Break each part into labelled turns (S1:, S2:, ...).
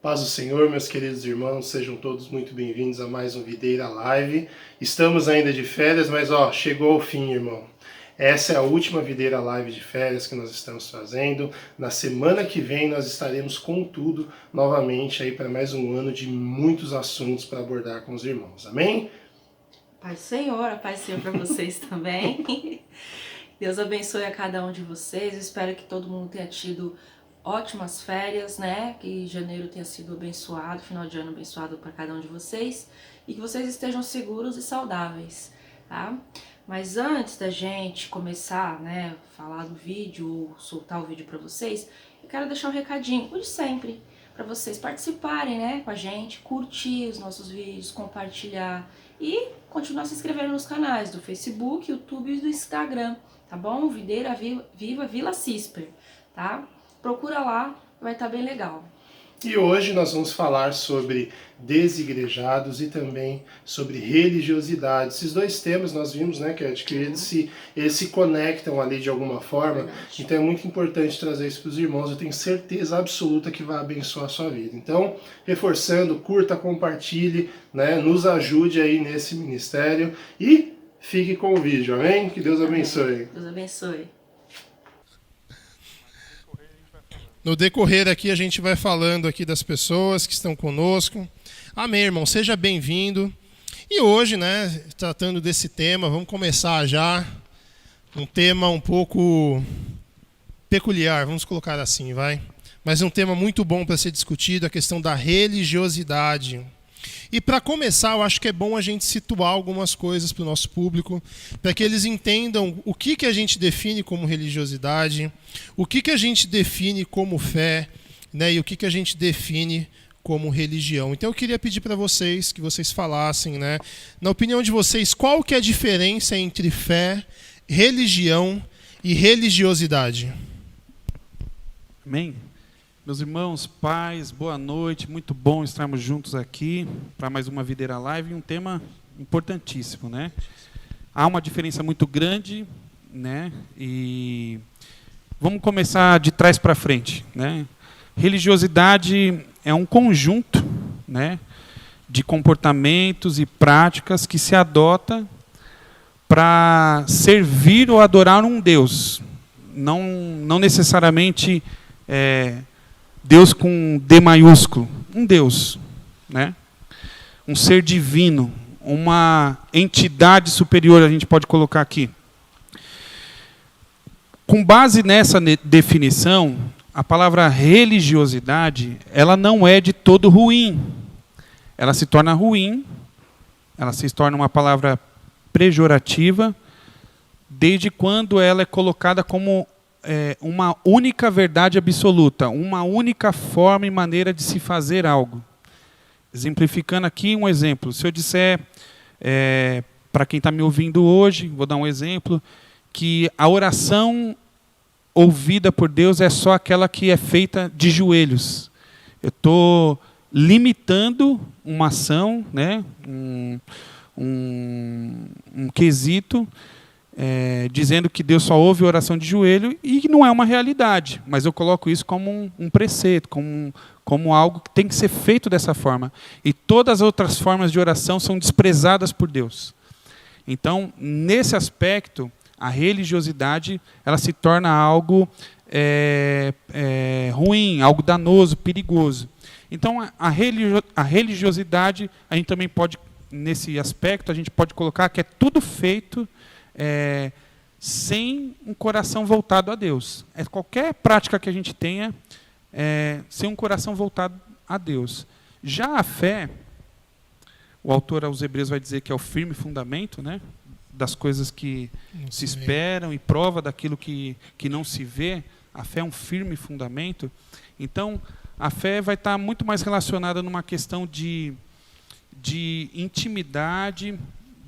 S1: Paz do Senhor, meus queridos irmãos, sejam todos muito bem-vindos a mais um Videira Live. Estamos ainda de férias, mas chegou ao fim, irmão. Essa é a última Videira Live de férias que nós estamos fazendo. Na semana que vem nós estaremos com tudo novamente aí para mais um ano de muitos assuntos para abordar com os irmãos. Amém?
S2: Paz do Senhor, a paz do Senhor para vocês também. Deus abençoe a cada um de vocês. Eu espero que todo mundo tenha tido ótimas férias, né? Que janeiro tenha sido abençoado, final de ano abençoado para cada um de vocês e que vocês estejam seguros e saudáveis, tá? Mas antes da gente começar, né, falar do vídeo ou soltar o vídeo para vocês, eu quero deixar um recadinho, o de sempre, para vocês participarem, né, com a gente, curtir os nossos vídeos, compartilhar e continuar se inscrevendo nos canais do Facebook, YouTube e do Instagram, tá bom? Videira Viva Vila Cisper, tá? Procura lá, vai estar bem legal.
S1: E hoje nós vamos falar sobre desigrejados e também sobre religiosidade. Esses dois temas nós vimos, né, que eles se conectam ali de alguma forma.
S2: Verdade.
S1: Então é muito importante trazer isso para os irmãos. Eu tenho certeza absoluta que vai abençoar a sua vida. Então, reforçando, curta, compartilhe, né, nos ajude aí nesse ministério e fique com o vídeo, amém? Que Deus abençoe.
S2: Amém. Deus abençoe.
S1: No decorrer aqui a gente vai falando aqui das pessoas que estão conosco. Amém, irmão, seja bem-vindo. E hoje, né, tratando desse tema, vamos começar já um tema um pouco peculiar, vamos colocar assim, vai. Mas um tema muito bom para ser discutido, a questão da religiosidade. E para começar, eu acho que é bom a gente situar algumas coisas para o nosso público, para que eles entendam o que a gente define como religiosidade, o que a gente define como fé, né, e o que a gente define como religião. Então eu queria pedir para vocês que vocês falassem, né, na opinião de vocês, qual que é a diferença entre fé, religião e religiosidade?
S3: Amém? Meus irmãos, pais, boa noite, muito bom estarmos juntos aqui para mais uma Videira Live, um tema importantíssimo, né? Há uma diferença muito grande, né? E vamos começar de trás para frente, né? Religiosidade é um conjunto, né, de comportamentos e práticas que se adota para servir ou adorar um Deus, não necessariamente Deus com D maiúsculo, um Deus, né? Um ser divino, uma entidade superior, a gente pode colocar aqui. Com base nessa definição, a palavra religiosidade, ela não é de todo ruim. Ela se torna ruim, ela se torna uma palavra pejorativa, desde quando ela é colocada como uma única verdade absoluta, uma única forma e maneira de se fazer algo. Exemplificando aqui um exemplo. Se eu disser, para quem está me ouvindo hoje, vou dar um exemplo, que a oração ouvida por Deus é só aquela que é feita de joelhos. Eu estou limitando uma ação, né, um quesito, dizendo que Deus só ouve oração de joelho, e não é uma realidade, mas eu coloco isso como um preceito, como algo que tem que ser feito dessa forma. E todas as outras formas de oração são desprezadas por Deus. Então, nesse aspecto, a religiosidade ela se torna algo ruim, algo danoso, perigoso. Então, a religiosidade, a gente também pode, nesse aspecto, a gente pode colocar que é tudo feito sem um coração voltado a Deus. Qualquer prática que a gente tenha sem um coração voltado a Deus. Já a fé, o autor aos Hebreus vai dizer que é o firme fundamento, né, das coisas que se esperam e prova daquilo que não se vê. A fé é um firme fundamento. Então, a fé vai estar muito mais relacionada numa questão de intimidade,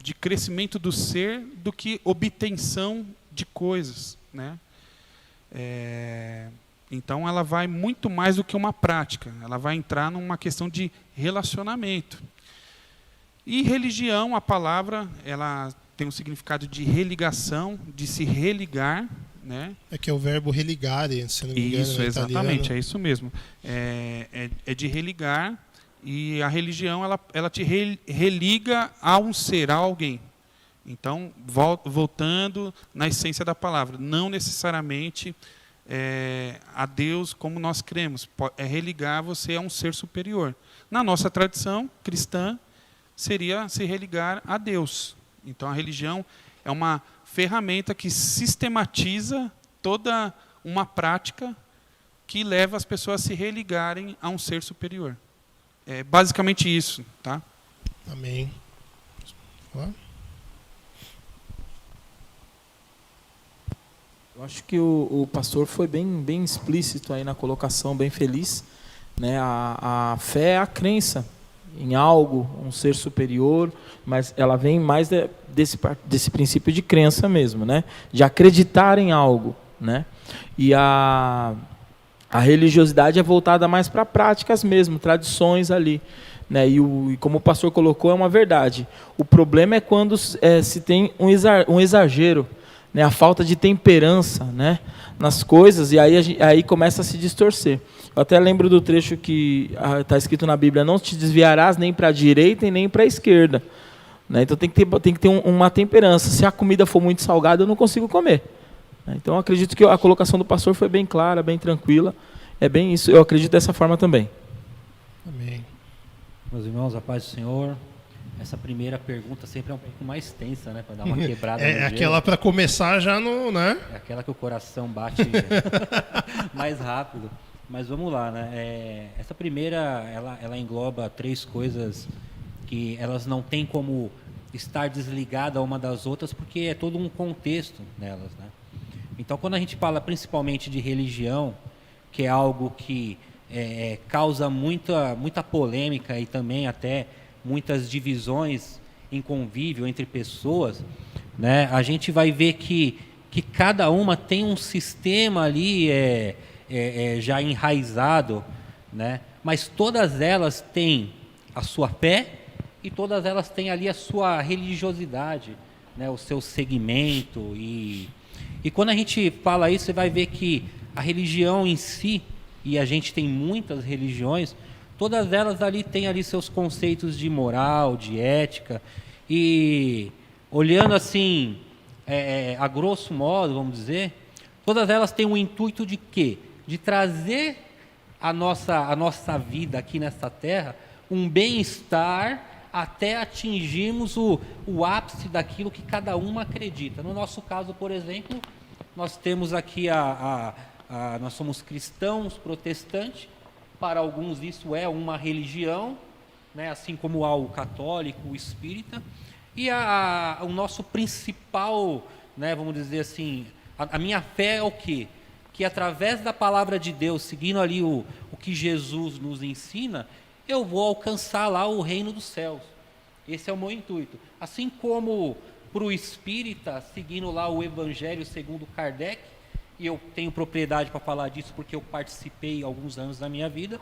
S3: de crescimento do ser, do que obtenção de coisas, né? Então, ela vai muito mais do que uma prática. Ela vai entrar numa questão de relacionamento. E religião, a palavra, ela tem um significado de religação, de se religar, né?
S1: É que é o verbo religare, se não me engano.
S3: Isso,
S1: no
S3: exatamente,
S1: italiano.
S3: é isso mesmo. É de religar, e a religião ela te religa a um ser, a alguém. Então, voltando na essência da palavra, não necessariamente a Deus como nós cremos, é religar você a um ser superior. Na nossa tradição cristã, seria se religar a Deus. Então, a religião é uma ferramenta que sistematiza toda uma prática que leva as pessoas a se religarem a um ser superior. É basicamente isso, tá?
S1: Amém. Ó.
S4: Eu acho que o pastor foi bem explícito aí na colocação, bem feliz, né? A fé é a crença em algo, um ser superior, mas ela vem mais desse princípio de crença mesmo, né? De acreditar em algo, né? E a religiosidade é voltada mais para práticas mesmo, tradições ali, né? E como o pastor colocou, é uma verdade. O problema é quando se tem um exagero, né? A falta de temperança, né? Nas coisas, e aí começa a se distorcer. Eu até lembro do trecho que está escrito na Bíblia: não te desviarás nem para a direita e nem para a esquerda, né? Então tem que ter uma temperança. Se a comida for muito salgada, eu não consigo comer. Então eu acredito que a colocação do pastor foi bem clara, bem tranquila. É bem isso, eu acredito dessa forma também.
S1: Amém.
S5: Meus irmãos, a paz do Senhor. Essa primeira pergunta sempre é um pouco mais tensa, né? Para dar uma quebrada no
S1: É
S5: gelo.
S1: aquela para começar já no, né?
S5: É aquela que o coração bate mais rápido. Mas vamos lá, né? Essa primeira, ela engloba 3 coisas que elas não têm como estar desligadas uma das outras, porque é todo um contexto nelas, né? Então, quando a gente fala principalmente de religião, que é algo que causa muita polêmica e também até muitas divisões em convívio entre pessoas, né? A gente vai ver que cada uma tem um sistema ali já enraizado, né? Mas todas elas têm a sua fé e todas elas têm ali a sua religiosidade, né? O seu segmento. E quando a gente fala isso, você vai ver que a religião em si, e a gente tem muitas religiões, todas elas ali têm ali seus conceitos de moral, de ética, e olhando assim, a grosso modo, vamos dizer, todas elas têm o intuito de quê? De trazer a nossa vida aqui nessa terra um bem-estar até atingirmos o ápice daquilo que cada uma acredita. No nosso caso, por exemplo, nós temos aqui nós somos cristãos, protestantes. Para alguns isso é uma religião, né? Assim como há o católico, o espírita. E o nosso principal, né, vamos dizer assim, a minha fé é o quê? Que através da palavra de Deus, seguindo ali o que Jesus nos ensina, eu vou alcançar lá o reino dos céus. Esse é o meu intuito. Assim como para o espírita, seguindo lá o Evangelho segundo Kardec, e eu tenho propriedade para falar disso porque eu participei alguns anos da minha vida,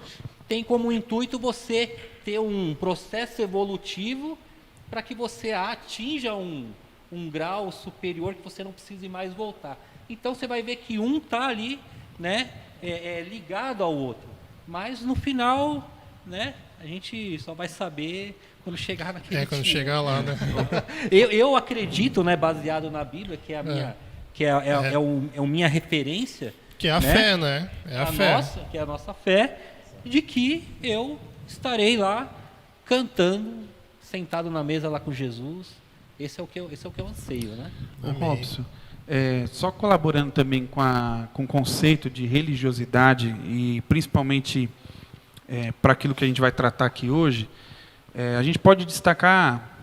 S5: tem como intuito você ter um processo evolutivo para que você atinja um grau superior que você não precise mais voltar. Então você vai ver que um está ali, né, ligado ao outro, mas no final, né, a gente só vai saber quando chegar naquele
S1: Quando
S5: dia.
S1: chegar lá, né?
S5: Eu acredito, né, baseado na Bíblia, que é a minha, que é a minha referência,
S1: Que é a
S5: né?
S1: fé, né? É a fé.
S5: Que é a nossa fé, de que eu estarei lá cantando, sentado na mesa lá com Jesus. Esse é o que eu anseio, né?
S3: Ô, Robson, só colaborando também com o conceito de religiosidade e principalmente para aquilo que a gente vai tratar aqui hoje, a gente pode destacar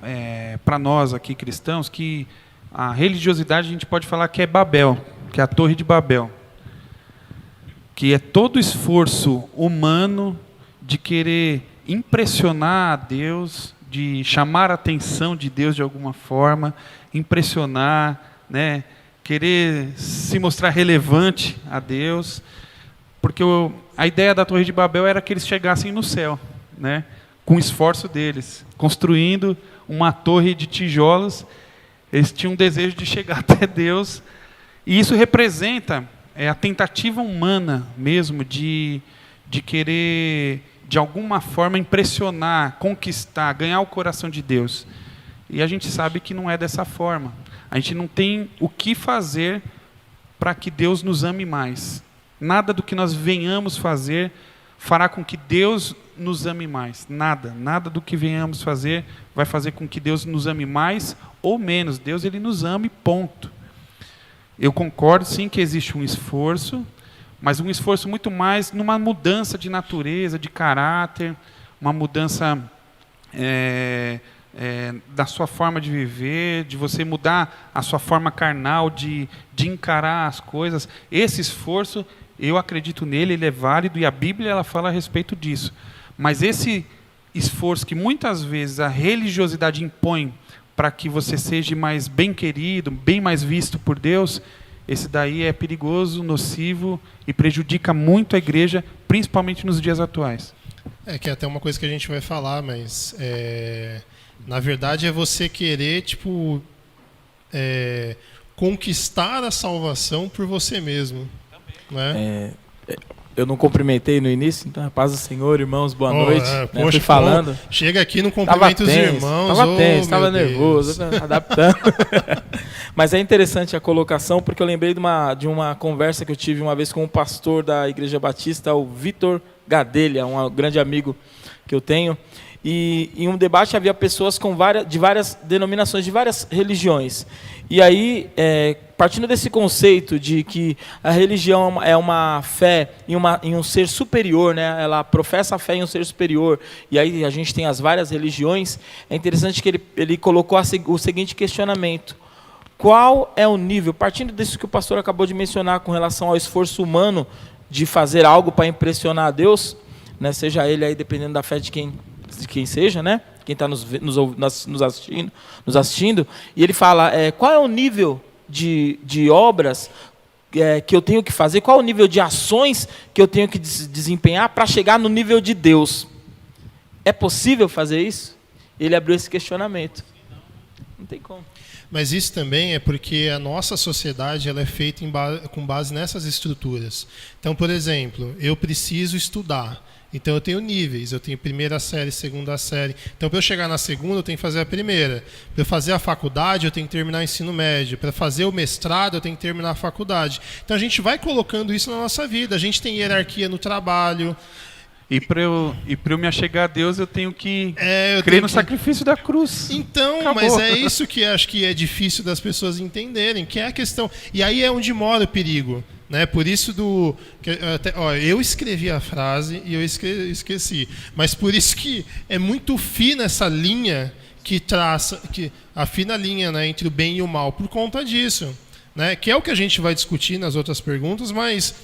S3: para nós aqui cristãos que a religiosidade a gente pode falar que é Babel, que é a Torre de Babel, que é todo esforço humano de querer impressionar a Deus, de chamar a atenção de Deus de alguma forma, impressionar, né, querer se mostrar relevante a Deus, porque a ideia da Torre de Babel era que eles chegassem no céu, né, com o esforço deles, construindo uma torre de tijolos. Eles tinham um desejo de chegar até Deus E isso representa a tentativa humana mesmo de querer, de alguma forma, impressionar, conquistar, ganhar o coração de Deus. E a gente sabe que não é dessa forma. A gente não tem o que fazer para que Deus nos ame mais. Nada do que nós venhamos fazer fará com que Deus nos ame mais. Nada do que venhamos fazer vai fazer com que Deus nos ame mais ou menos. Deus, ele nos ama, ponto. Eu concordo, sim, que existe um esforço, mas um esforço muito mais numa mudança de natureza, de caráter, uma mudança da sua forma de viver, de você mudar a sua forma carnal, de encarar as coisas. Esse esforço, eu acredito nele, ele é válido, e a Bíblia ela fala a respeito disso. Mas esse esforço que muitas vezes a religiosidade impõe para que você seja mais bem querido, bem mais visto por Deus, esse daí é perigoso, nocivo e prejudica muito a igreja, principalmente nos dias atuais.
S1: Que é até uma coisa que a gente vai falar, mas na verdade é você querer conquistar a salvação por você mesmo. Né?
S4: Eu não cumprimentei no início, então, paz do Senhor, irmãos, boa noite.
S1: Poxa,
S4: fui falando.
S1: Chega aqui, não cumprimenta os irmãos.
S4: Estava tenso, estava nervoso, adaptando. Mas é interessante a colocação, porque eu lembrei de uma conversa que eu tive uma vez com um pastor da Igreja Batista, o Vitor Gadelha, um grande amigo que eu tenho. E em um debate havia pessoas de várias denominações, de várias religiões. E aí, partindo desse conceito de que a religião é uma fé em um ser superior, né? Ela professa a fé em um ser superior, e aí a gente tem as várias religiões, é interessante que ele colocou o seguinte questionamento: qual é o nível, partindo disso que o pastor acabou de mencionar com relação ao esforço humano de fazer algo para impressionar a Deus, né? Seja ele aí dependendo da fé de quem seja, né? Quem está nos assistindo, e ele fala, qual é o nível de obras que eu tenho que fazer, qual é o nível de ações que eu tenho que desempenhar para chegar no nível de Deus? É possível fazer isso? Ele abriu esse questionamento. Não tem como.
S1: Mas isso também é porque a nossa sociedade ela é feita com base nessas estruturas. Então, por exemplo, eu preciso estudar. Então eu tenho níveis, eu tenho primeira série, segunda série. Então para eu chegar na segunda eu tenho que fazer a primeira. Para eu fazer a faculdade eu tenho que terminar o ensino médio. Para fazer o mestrado eu tenho que terminar a faculdade. Então a gente vai colocando isso na nossa vida. A gente tem hierarquia no trabalho.
S3: E para eu me achegar a Deus, eu tenho que crer no sacrifício da cruz.
S1: Então, acabou. Mas é isso que acho que é difícil das pessoas entenderem, que é a questão. E aí é onde mora o perigo. Né? Por isso eu escrevi a frase e eu esqueci. Mas por isso que é muito fina essa linha que traça, a fina linha, né, entre o bem e o mal, por conta disso. Né? Que é o que a gente vai discutir nas outras perguntas, mas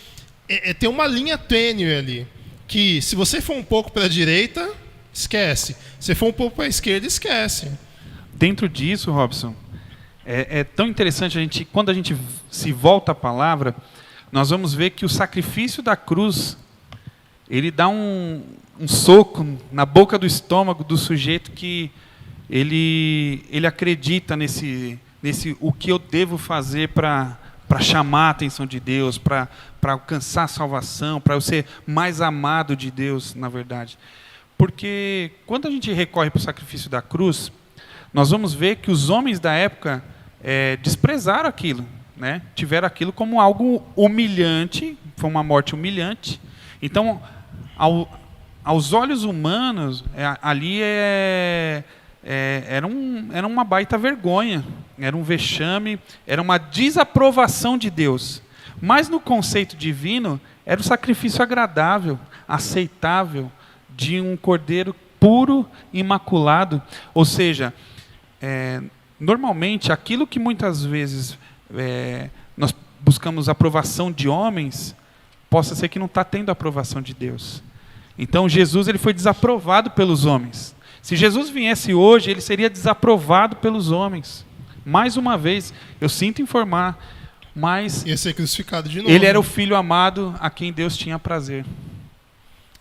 S1: tem uma linha tênue ali. Que se você for um pouco para a direita, esquece. Se for um pouco para a esquerda, esquece.
S3: Dentro disso, Robson, é tão interessante, quando a gente se volta à palavra, nós vamos ver que o sacrifício da cruz, ele dá um soco na boca do estômago do sujeito que ele acredita nesse o que eu devo fazer para chamar a atenção de Deus, para alcançar a salvação, para eu ser mais amado de Deus, na verdade. Porque quando a gente recorre para o sacrifício da cruz, nós vamos ver que os homens da época desprezaram aquilo, né? Tiveram aquilo como algo humilhante, foi uma morte humilhante. Então, aos olhos humanos, ali era uma baita vergonha, era um vexame, era uma desaprovação de Deus. Mas no conceito divino, era o sacrifício agradável, aceitável, de um cordeiro puro, imaculado. Ou seja, normalmente, aquilo que muitas vezes nós buscamos aprovação de homens, possa ser que não está tendo a aprovação de Deus. Então, Jesus ele foi desaprovado pelos homens. Se Jesus viesse hoje, ele seria desaprovado pelos homens. Mais uma vez, eu sinto informar, mas
S1: ia ser crucificado de novo.
S3: Ele era o filho amado a quem Deus tinha prazer.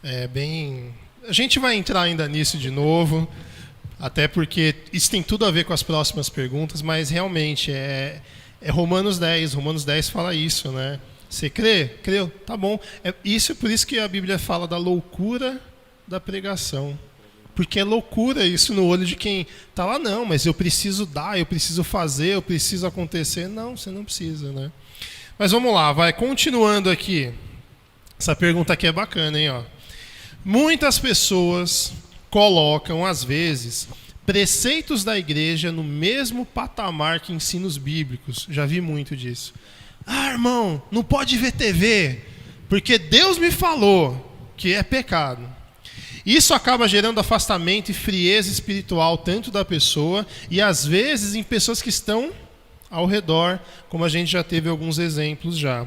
S1: A gente vai entrar ainda nisso de novo, até porque isso tem tudo a ver com as próximas perguntas, mas realmente é É Romanos 10. Romanos 10 fala isso, né? Você crê? Creu? Tá bom. Isso é por isso que a Bíblia fala da loucura da pregação. Porque é loucura isso no olho de quem está lá, não, mas eu preciso dar, eu preciso fazer, eu preciso acontecer. Não, você não precisa, né? Mas vamos lá, vai, continuando aqui. Essa pergunta aqui é bacana, hein? Ó. Muitas pessoas colocam, às vezes, preceitos da igreja no mesmo patamar que ensinos bíblicos. Já vi muito disso. Ah, irmão, não pode ver TV, porque Deus me falou que é pecado. Isso acaba gerando afastamento e frieza espiritual tanto da pessoa e às vezes em pessoas que estão ao redor, como a gente já teve alguns exemplos já.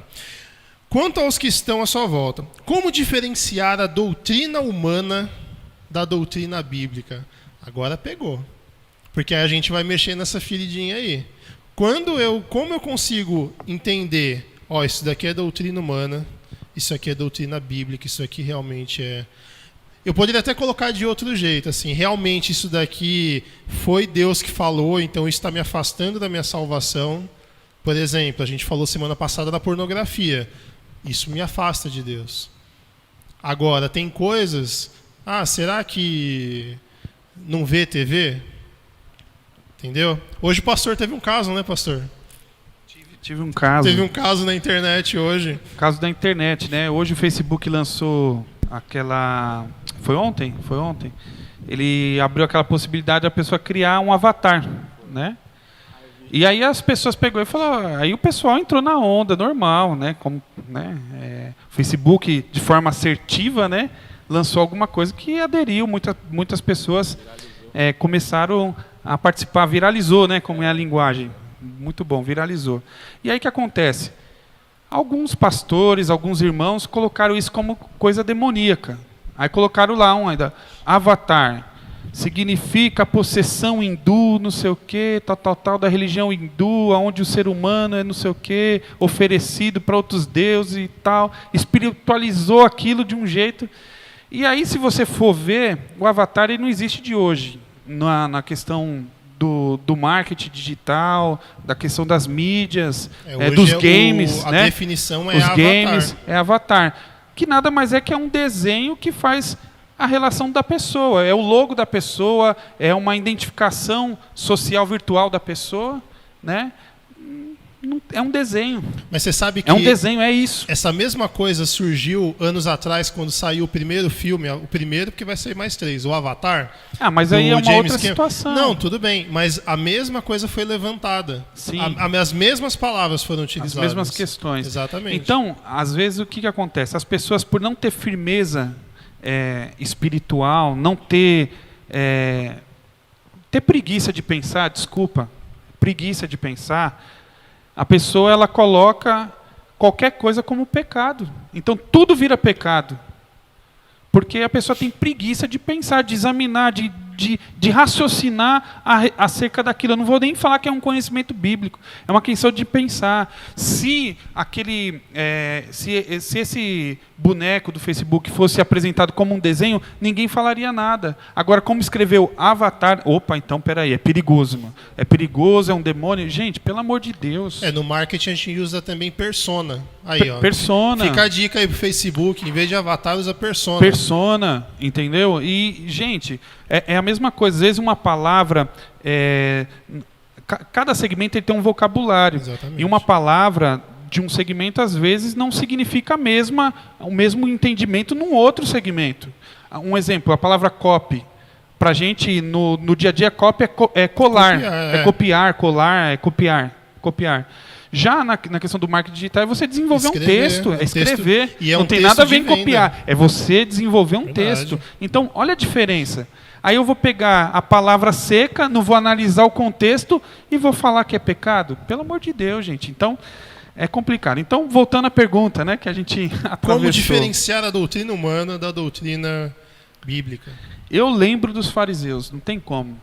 S1: Quanto aos que estão à sua volta, como diferenciar a doutrina humana da doutrina bíblica? Agora pegou, porque aí a gente vai mexer nessa feridinha aí. Como eu consigo entender, isso daqui é doutrina humana, isso aqui é doutrina bíblica, isso aqui realmente é... Eu poderia até colocar de outro jeito, assim, realmente isso daqui foi Deus que falou, então isso está me afastando da minha salvação. Por exemplo, a gente falou semana passada da pornografia. Isso me afasta de Deus. Agora, tem coisas... será que não vê TV? Entendeu? Hoje o pastor teve um caso, né, pastor?
S3: Tive um caso.
S1: Teve um caso na internet hoje.
S3: Caso da internet, né? Hoje o Facebook lançou aquela... Foi ontem? Foi ontem. Ele abriu aquela possibilidade da pessoa criar um avatar, né? E aí as pessoas pegou e falou, aí o pessoal entrou na onda normal, né? Como, né? O Facebook de forma assertiva, né? Lançou alguma coisa que aderiu, muitas pessoas começaram a participar, viralizou, né? Como é a linguagem, muito bom, viralizou. E aí o que acontece? Alguns pastores, alguns irmãos colocaram isso como coisa demoníaca. Aí colocaram lá ainda, avatar, significa possessão hindu, não sei o quê, tal, da religião hindu, onde o ser humano é não sei o quê, oferecido para outros deuses e tal, espiritualizou aquilo de um jeito. E aí, se você for ver, o avatar ele não existe de hoje, na questão do marketing digital, da questão das mídias, dos games.
S1: A
S3: né?
S1: definição é
S3: Os
S1: avatar.
S3: games é avatar. Que nada mais é que é um desenho que faz a relação da pessoa. É o logo da pessoa, é uma identificação social virtual da pessoa, né? É um desenho.
S1: Mas você sabe que
S3: é um desenho, é isso.
S1: Essa mesma coisa surgiu anos atrás, quando saiu o primeiro filme, o primeiro porque vai sair mais 3, o Avatar.
S3: Mas aí é uma
S1: James
S3: outra situação.
S1: Não, tudo bem, mas a mesma coisa foi levantada.
S3: Sim.
S1: As mesmas palavras foram utilizadas.
S3: As mesmas questões.
S1: Exatamente.
S3: Então, às vezes, o que acontece? As pessoas, por não ter firmeza espiritual, não ter preguiça de pensar, preguiça de pensar, a pessoa ela coloca qualquer coisa como pecado. Então tudo vira pecado. Porque a pessoa tem preguiça de pensar, de examinar, de raciocinar acerca daquilo. Eu não vou nem falar que é um conhecimento bíblico. É uma questão de pensar. Se esse boneco do Facebook fosse apresentado como um desenho, ninguém falaria nada. Agora, como escreveu Avatar... Opa, então, peraí, é perigoso, mano. É perigoso, é um demônio. Gente, pelo amor de Deus.
S1: No marketing a gente usa também persona. Aí, ó.
S3: Persona.
S1: Fica a dica aí pro Facebook, em vez de avatar, usa persona.
S3: Persona, entendeu? E, gente, é a mesma coisa. Às vezes uma palavra... cada segmento tem um vocabulário.
S1: Exatamente.
S3: E uma palavra de um segmento, às vezes, não significa o mesmo entendimento num outro segmento. Um exemplo, a palavra copy. Para a gente, no dia a dia, copy é colar. Copiar, colar, é copiar. Já na questão do marketing digital, é você desenvolver um texto, é escrever.
S1: E
S3: não tem nada a ver em copiar. É você desenvolver um texto. Então, olha a diferença. Aí eu vou pegar a palavra seca, não vou analisar o contexto e vou falar que é pecado? Pelo amor de Deus, gente. Então, é complicado. Então, voltando à pergunta, né, que a gente atravessou.
S1: Como diferenciar a doutrina humana da doutrina bíblica?
S3: Eu lembro dos fariseus, não tem como.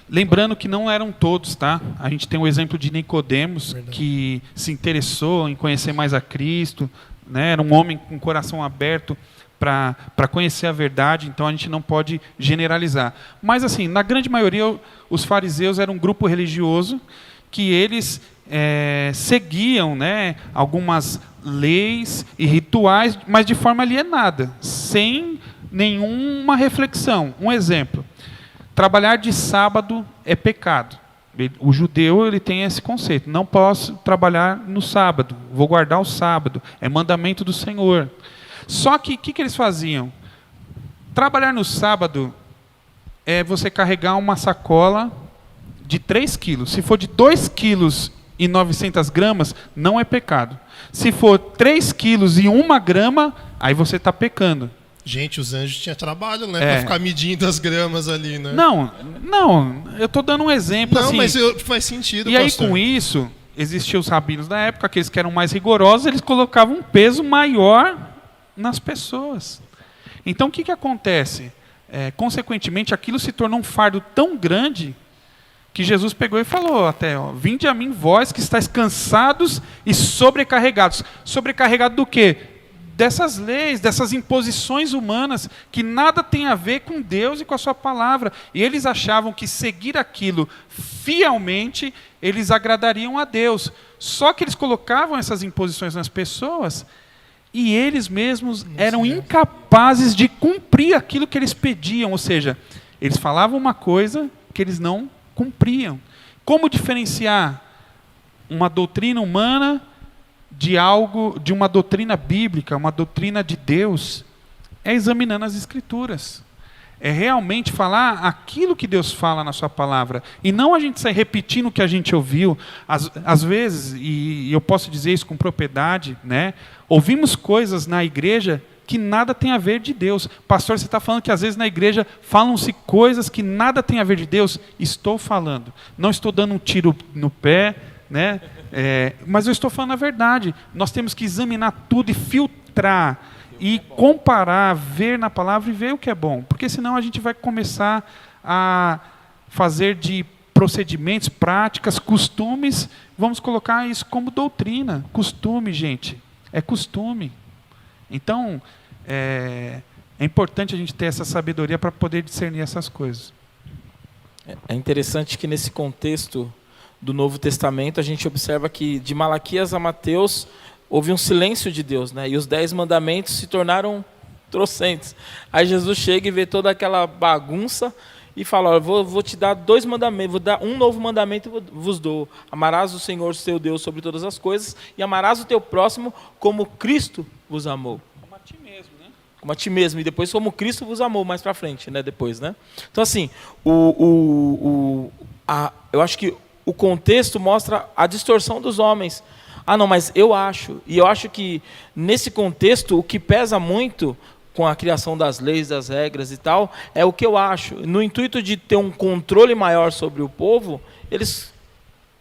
S3: Lembrando que não eram todos, tá? A gente tem o exemplo de Nicodemos, que se interessou em conhecer mais a Cristo, né? Era um homem com o coração aberto para conhecer a verdade, então a gente não pode generalizar. Mas, assim, na grande maioria, os fariseus eram um grupo religioso que eles seguiam, né, algumas leis e rituais, mas de forma alienada, sem nenhuma reflexão. Um exemplo: trabalhar de sábado é pecado. O judeu ele tem esse conceito: não posso trabalhar no sábado, vou guardar o sábado, é mandamento do Senhor. Só que o que eles faziam? Trabalhar no sábado é você carregar uma sacola de 3 quilos. Se for de 2 quilos e 900 gramas, não é pecado. Se for 3 quilos e 1 grama, aí você está pecando.
S1: Gente, os anjos tinham trabalho, né? Pra ficar medindo as gramas ali, né?
S3: Não, eu estou dando um exemplo.
S1: Não,
S3: assim,
S1: mas faz sentido,
S3: e aí,
S1: pastor.
S3: com isso, existiam os rabinos da época, aqueles que eram mais rigorosos, eles colocavam um peso maior nas pessoas. Então, o que acontece? Consequentemente, aquilo se tornou um fardo tão grande que Jesus pegou e falou até: vinde a mim vós que estáis cansados e sobrecarregados. Sobrecarregado do quê? Dessas leis, dessas imposições humanas que nada tem a ver com Deus e com a sua palavra. E eles achavam que seguir aquilo fielmente, eles agradariam a Deus. Só que eles colocavam essas imposições nas pessoas e eles mesmos eram incapazes de cumprir aquilo que eles pediam. Ou seja, eles falavam uma coisa que eles não cumpriam. Como diferenciar uma doutrina humana de uma doutrina bíblica, uma doutrina de Deus? É examinando as Escrituras. É realmente falar aquilo que Deus fala na sua palavra. E não a gente sair repetindo o que a gente ouviu. Às vezes, e eu posso dizer isso com propriedade, né, ouvimos coisas na igreja que nada tem a ver de Deus. Pastor, você está falando que às vezes na igreja falam-se coisas que nada tem a ver de Deus? Estou falando. Não estou dando um tiro no pé, né? Mas eu estou falando a verdade. Nós temos que examinar tudo e filtrar e comparar, ver na palavra e ver o que é bom. Porque senão a gente vai começar a fazer de procedimentos, práticas, costumes, vamos colocar isso como doutrina. Costume, gente, é costume. Então, é importante a gente ter essa sabedoria para poder discernir essas coisas.
S4: É interessante que nesse contexto do Novo Testamento, a gente observa que de Malaquias a Mateus houve um silêncio de Deus, né? E os 10 mandamentos se tornaram trocentos. Aí Jesus chega e vê toda aquela bagunça e fala: olha, vou te dar 2 mandamentos, vou dar um novo mandamento vos dou. Amarás o Senhor seu Deus sobre todas as coisas e amarás o teu próximo como Cristo vos amou.
S3: Como a ti mesmo, né?
S4: Como a ti mesmo, e depois como Cristo vos amou, mais para frente, né? Depois, né? Então, assim, eu acho que o contexto mostra a distorção dos homens. Ah, não, mas eu acho. E eu acho que, nesse contexto, o que pesa muito com a criação das leis, das regras e tal, é o que eu acho. No intuito de ter um controle maior sobre o povo, eles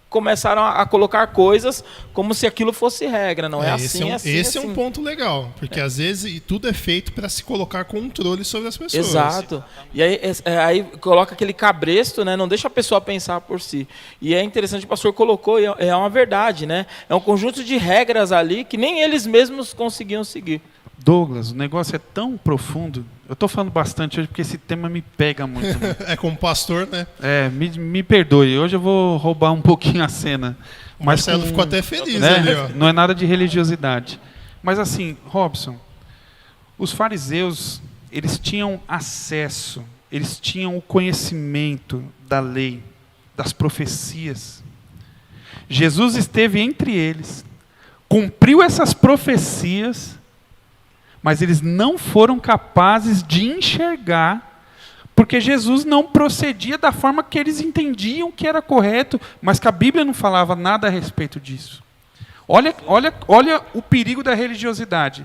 S4: começaram a colocar coisas como se aquilo fosse regra. Não é assim,
S1: esse é um ponto legal, porque às vezes tudo é feito para se colocar controle sobre as pessoas.
S4: Exato. E aí coloca aquele cabresto, né? Não deixa a pessoa pensar por si. E é interessante, o pastor colocou, e é uma verdade, né? É um conjunto de regras ali que nem eles mesmos conseguiam seguir.
S3: Douglas, o negócio é tão profundo. Eu estou falando bastante hoje porque esse tema me pega muito. Né?
S1: Como pastor, né?
S3: Me perdoe. Hoje eu vou roubar um pouquinho a cena.
S1: O Marcelo ficou até feliz,
S3: né?
S1: ali, ó.
S3: Não é nada de religiosidade. Mas assim, Robson, os fariseus, eles tinham acesso, eles tinham o conhecimento da lei, das profecias. Jesus esteve entre eles, cumpriu essas profecias, mas eles não foram capazes de enxergar, porque Jesus não procedia da forma que eles entendiam que era correto, mas que a Bíblia não falava nada a respeito disso. Olha o perigo da religiosidade.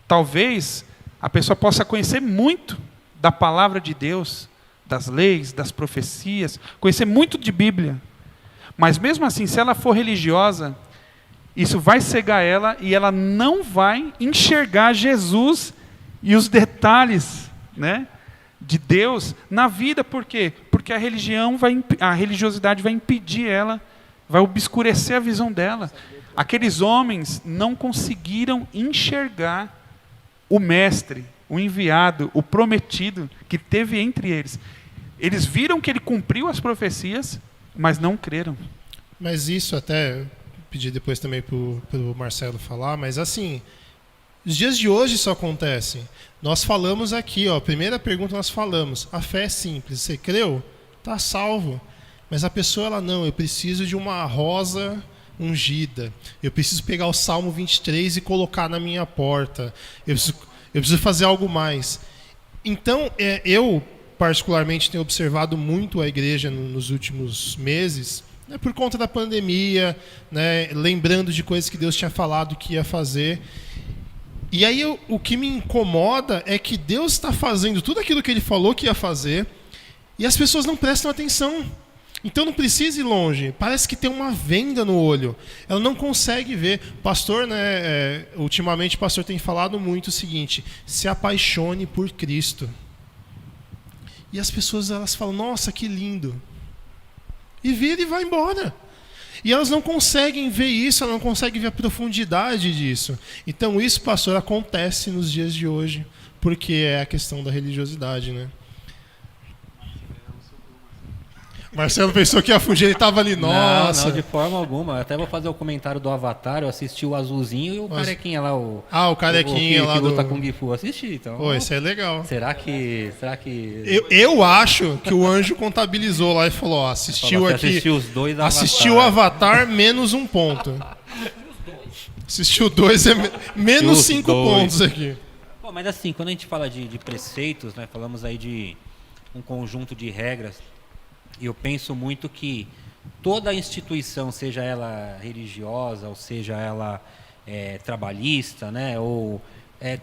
S3: Talvez a pessoa possa conhecer muito da palavra de Deus, das leis, das profecias, conhecer muito de Bíblia, mas mesmo assim, se ela for religiosa, isso vai cegar ela e ela não vai enxergar Jesus e os detalhes, né, de Deus na vida. Por quê? Porque a religiosidade vai impedir ela, vai obscurecer a visão dela. Aqueles homens não conseguiram enxergar o mestre, o enviado, o prometido que teve entre eles. Eles viram que ele cumpriu as profecias, mas não creram.
S1: Mas isso até pedir depois também pro Marcelo falar, mas assim, os dias de hoje isso acontece. Nós falamos aqui, ó, a primeira pergunta nós falamos, a fé é simples, você creu? Tá salvo. Mas a pessoa, ela não, eu preciso de uma rosa ungida, eu preciso pegar o Salmo 23 e colocar na minha porta, eu preciso fazer algo mais. Então, eu particularmente tenho observado muito a igreja nos últimos meses, né, por conta da pandemia, né, lembrando de coisas que Deus tinha falado que ia fazer. E aí o que me incomoda é que Deus está fazendo tudo aquilo que Ele falou que ia fazer e as pessoas não prestam atenção. Então não precisa ir longe. Parece que tem uma venda no olho. Ela não consegue ver. Pastor, né? Ultimamente o pastor tem falado muito o seguinte: se apaixone por Cristo. E as pessoas, elas falam: nossa, que lindo. E vira e vai embora. E elas não conseguem ver isso, elas não conseguem ver a profundidade disso. Então isso, pastor, acontece nos dias de hoje, porque é a questão da religiosidade, né? Marcelo pensou que ia fugir, ele estava ali, nossa.
S5: Não, de forma alguma. Eu até vou fazer o comentário do Avatar, eu assisti o azulzinho e o carequinha lá, o
S1: carequinha
S5: que
S1: lá
S5: luta
S1: do...
S5: com o Gifu, assisti, então.
S1: Pô, isso é legal.
S5: Será que...
S1: Eu acho que o anjo contabilizou lá e falou, ó, assistiu
S5: os dois Avatar.
S1: Assistiu o Avatar, menos 1 ponto. Assistiu 2, é menos 5 pontos aqui.
S5: Bom, mas assim, quando a gente fala de preceitos, né, falamos aí de um conjunto de regras. E eu penso muito que toda instituição, seja ela religiosa, ou seja ela trabalhista, né,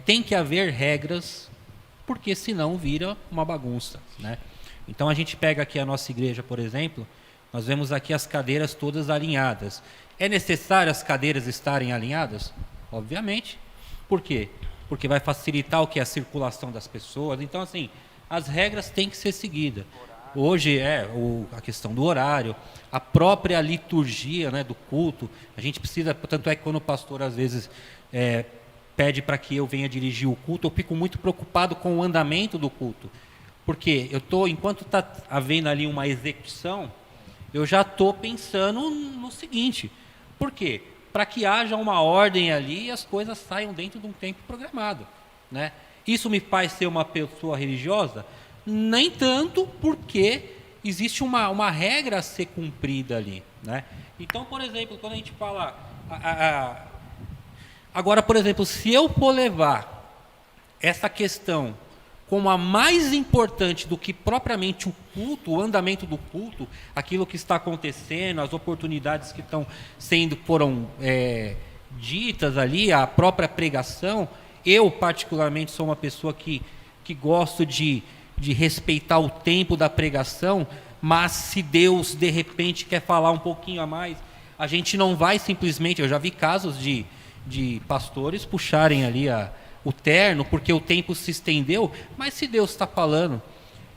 S5: tem que haver regras, porque senão vira uma bagunça, né? Então a gente pega aqui a nossa igreja, por exemplo, nós vemos aqui as cadeiras todas alinhadas. É necessário as cadeiras estarem alinhadas? Obviamente. Por quê? Porque vai facilitar o que? A circulação das pessoas. Então, assim, as regras têm que ser seguidas. Hoje a questão do horário, a própria liturgia, né, do culto. A gente precisa, tanto é que quando o pastor às vezes pede para que eu venha dirigir o culto, eu fico muito preocupado com o andamento do culto. Porque enquanto está havendo ali uma execução, eu já estou pensando no seguinte: por quê? Para que haja uma ordem ali e as coisas saiam dentro de um tempo programado, né? Isso me faz ser uma pessoa religiosa? Nem tanto, porque existe uma regra a ser cumprida ali, né? Então, por exemplo, quando a gente fala... Agora, por exemplo, se eu for levar essa questão como a mais importante do que propriamente o culto, o andamento do culto, aquilo que está acontecendo, as oportunidades que foram ditas ali, a própria pregação, eu particularmente sou uma pessoa que gosto de respeitar o tempo da pregação, mas se Deus de repente quer falar um pouquinho a mais, a gente não vai simplesmente... Eu já vi casos de pastores puxarem ali o terno porque o tempo se estendeu, mas se Deus está falando,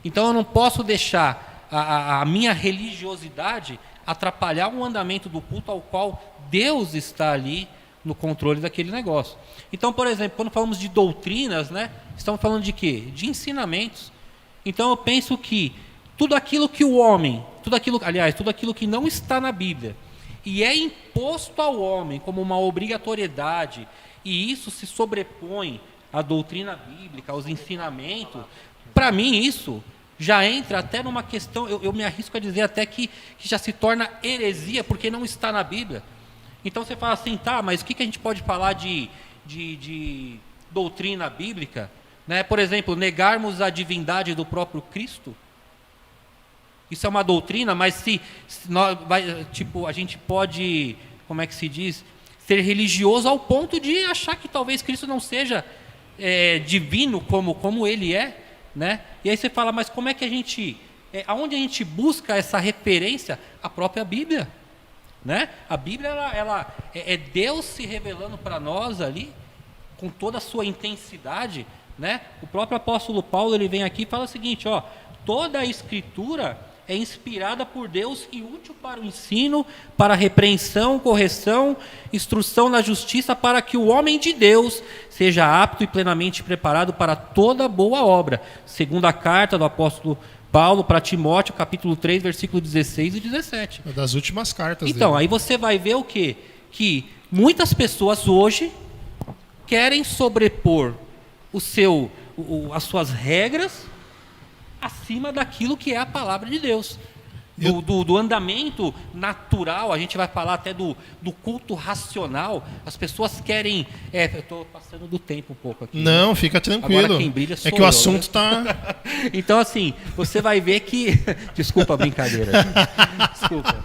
S5: então eu não posso deixar a minha religiosidade atrapalhar o andamento do culto ao qual Deus está ali no controle daquele negócio. Então, por exemplo, quando falamos de doutrinas, né, estamos falando de quê? De ensinamentos. Então eu penso que tudo aquilo que o homem, tudo aquilo que não está na Bíblia e é imposto ao homem como uma obrigatoriedade, e isso se sobrepõe à doutrina bíblica, aos ensinamentos, para mim isso já entra até numa questão, eu me arrisco a dizer até que já se torna heresia, porque não está na Bíblia. Então você fala assim, tá, mas o que a gente pode falar de doutrina bíblica? Né? Por exemplo, negarmos a divindade do próprio Cristo. Isso é uma doutrina, mas a gente pode, como é que se diz, ser religioso ao ponto de achar que talvez Cristo não seja divino como ele é, né? E aí você fala, mas como é que a gente, aonde a gente busca essa referência? A própria Bíblia, né? A Bíblia ela é Deus se revelando para nós ali com toda a sua intensidade, né? O próprio apóstolo Paulo, ele vem aqui e fala o seguinte, ó: toda a escritura é inspirada por Deus e útil para o ensino, para a repreensão, correção, instrução na justiça, para que o homem de Deus seja apto e plenamente preparado para toda boa obra. Segunda carta do apóstolo Paulo para Timóteo, capítulo 3, versículo 16 e 17.
S1: É das últimas cartas
S5: Então,
S1: dele.
S5: aí você vai ver o quê? Que muitas pessoas hoje querem sobrepor as suas regras acima daquilo que é a palavra de Deus. Do andamento natural, a gente vai falar até do culto racional. As pessoas querem... eu estou passando do tempo um pouco aqui.
S1: Não, fica tranquilo.
S5: Agora quem brilha sou
S1: é que o
S5: eu,
S1: assunto
S5: né?
S1: tá...
S5: Então, assim, você vai ver que... Desculpa a brincadeira. Desculpa.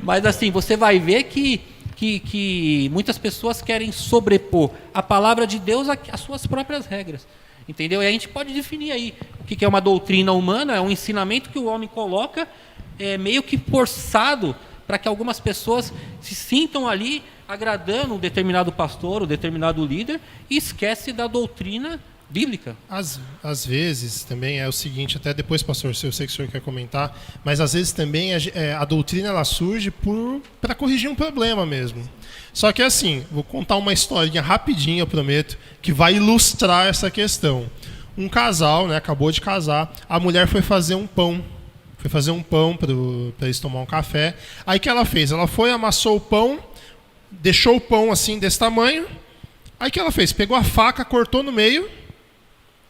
S5: Mas, assim, você vai ver que muitas pessoas querem sobrepor a palavra de Deus às suas próprias regras. Entendeu? E a gente pode definir aí o que é uma doutrina humana, é um ensinamento que o homem coloca meio que forçado para que algumas pessoas se sintam ali agradando um determinado pastor, um determinado líder, e esquece da doutrina bíblica.
S1: Às vezes também é o seguinte, até depois, pastor, se eu sei que o senhor quer comentar, mas às vezes também a doutrina ela surge para corrigir um problema mesmo. Só que assim, vou contar uma historinha rapidinho, eu prometo, que vai ilustrar essa questão. Um casal, né, acabou de casar, a mulher foi fazer um pão. Foi fazer um pão para eles tomar um café. Aí o que ela fez? Ela foi, amassou o pão, deixou o pão assim desse tamanho. Aí o que ela fez? Pegou a faca, cortou no meio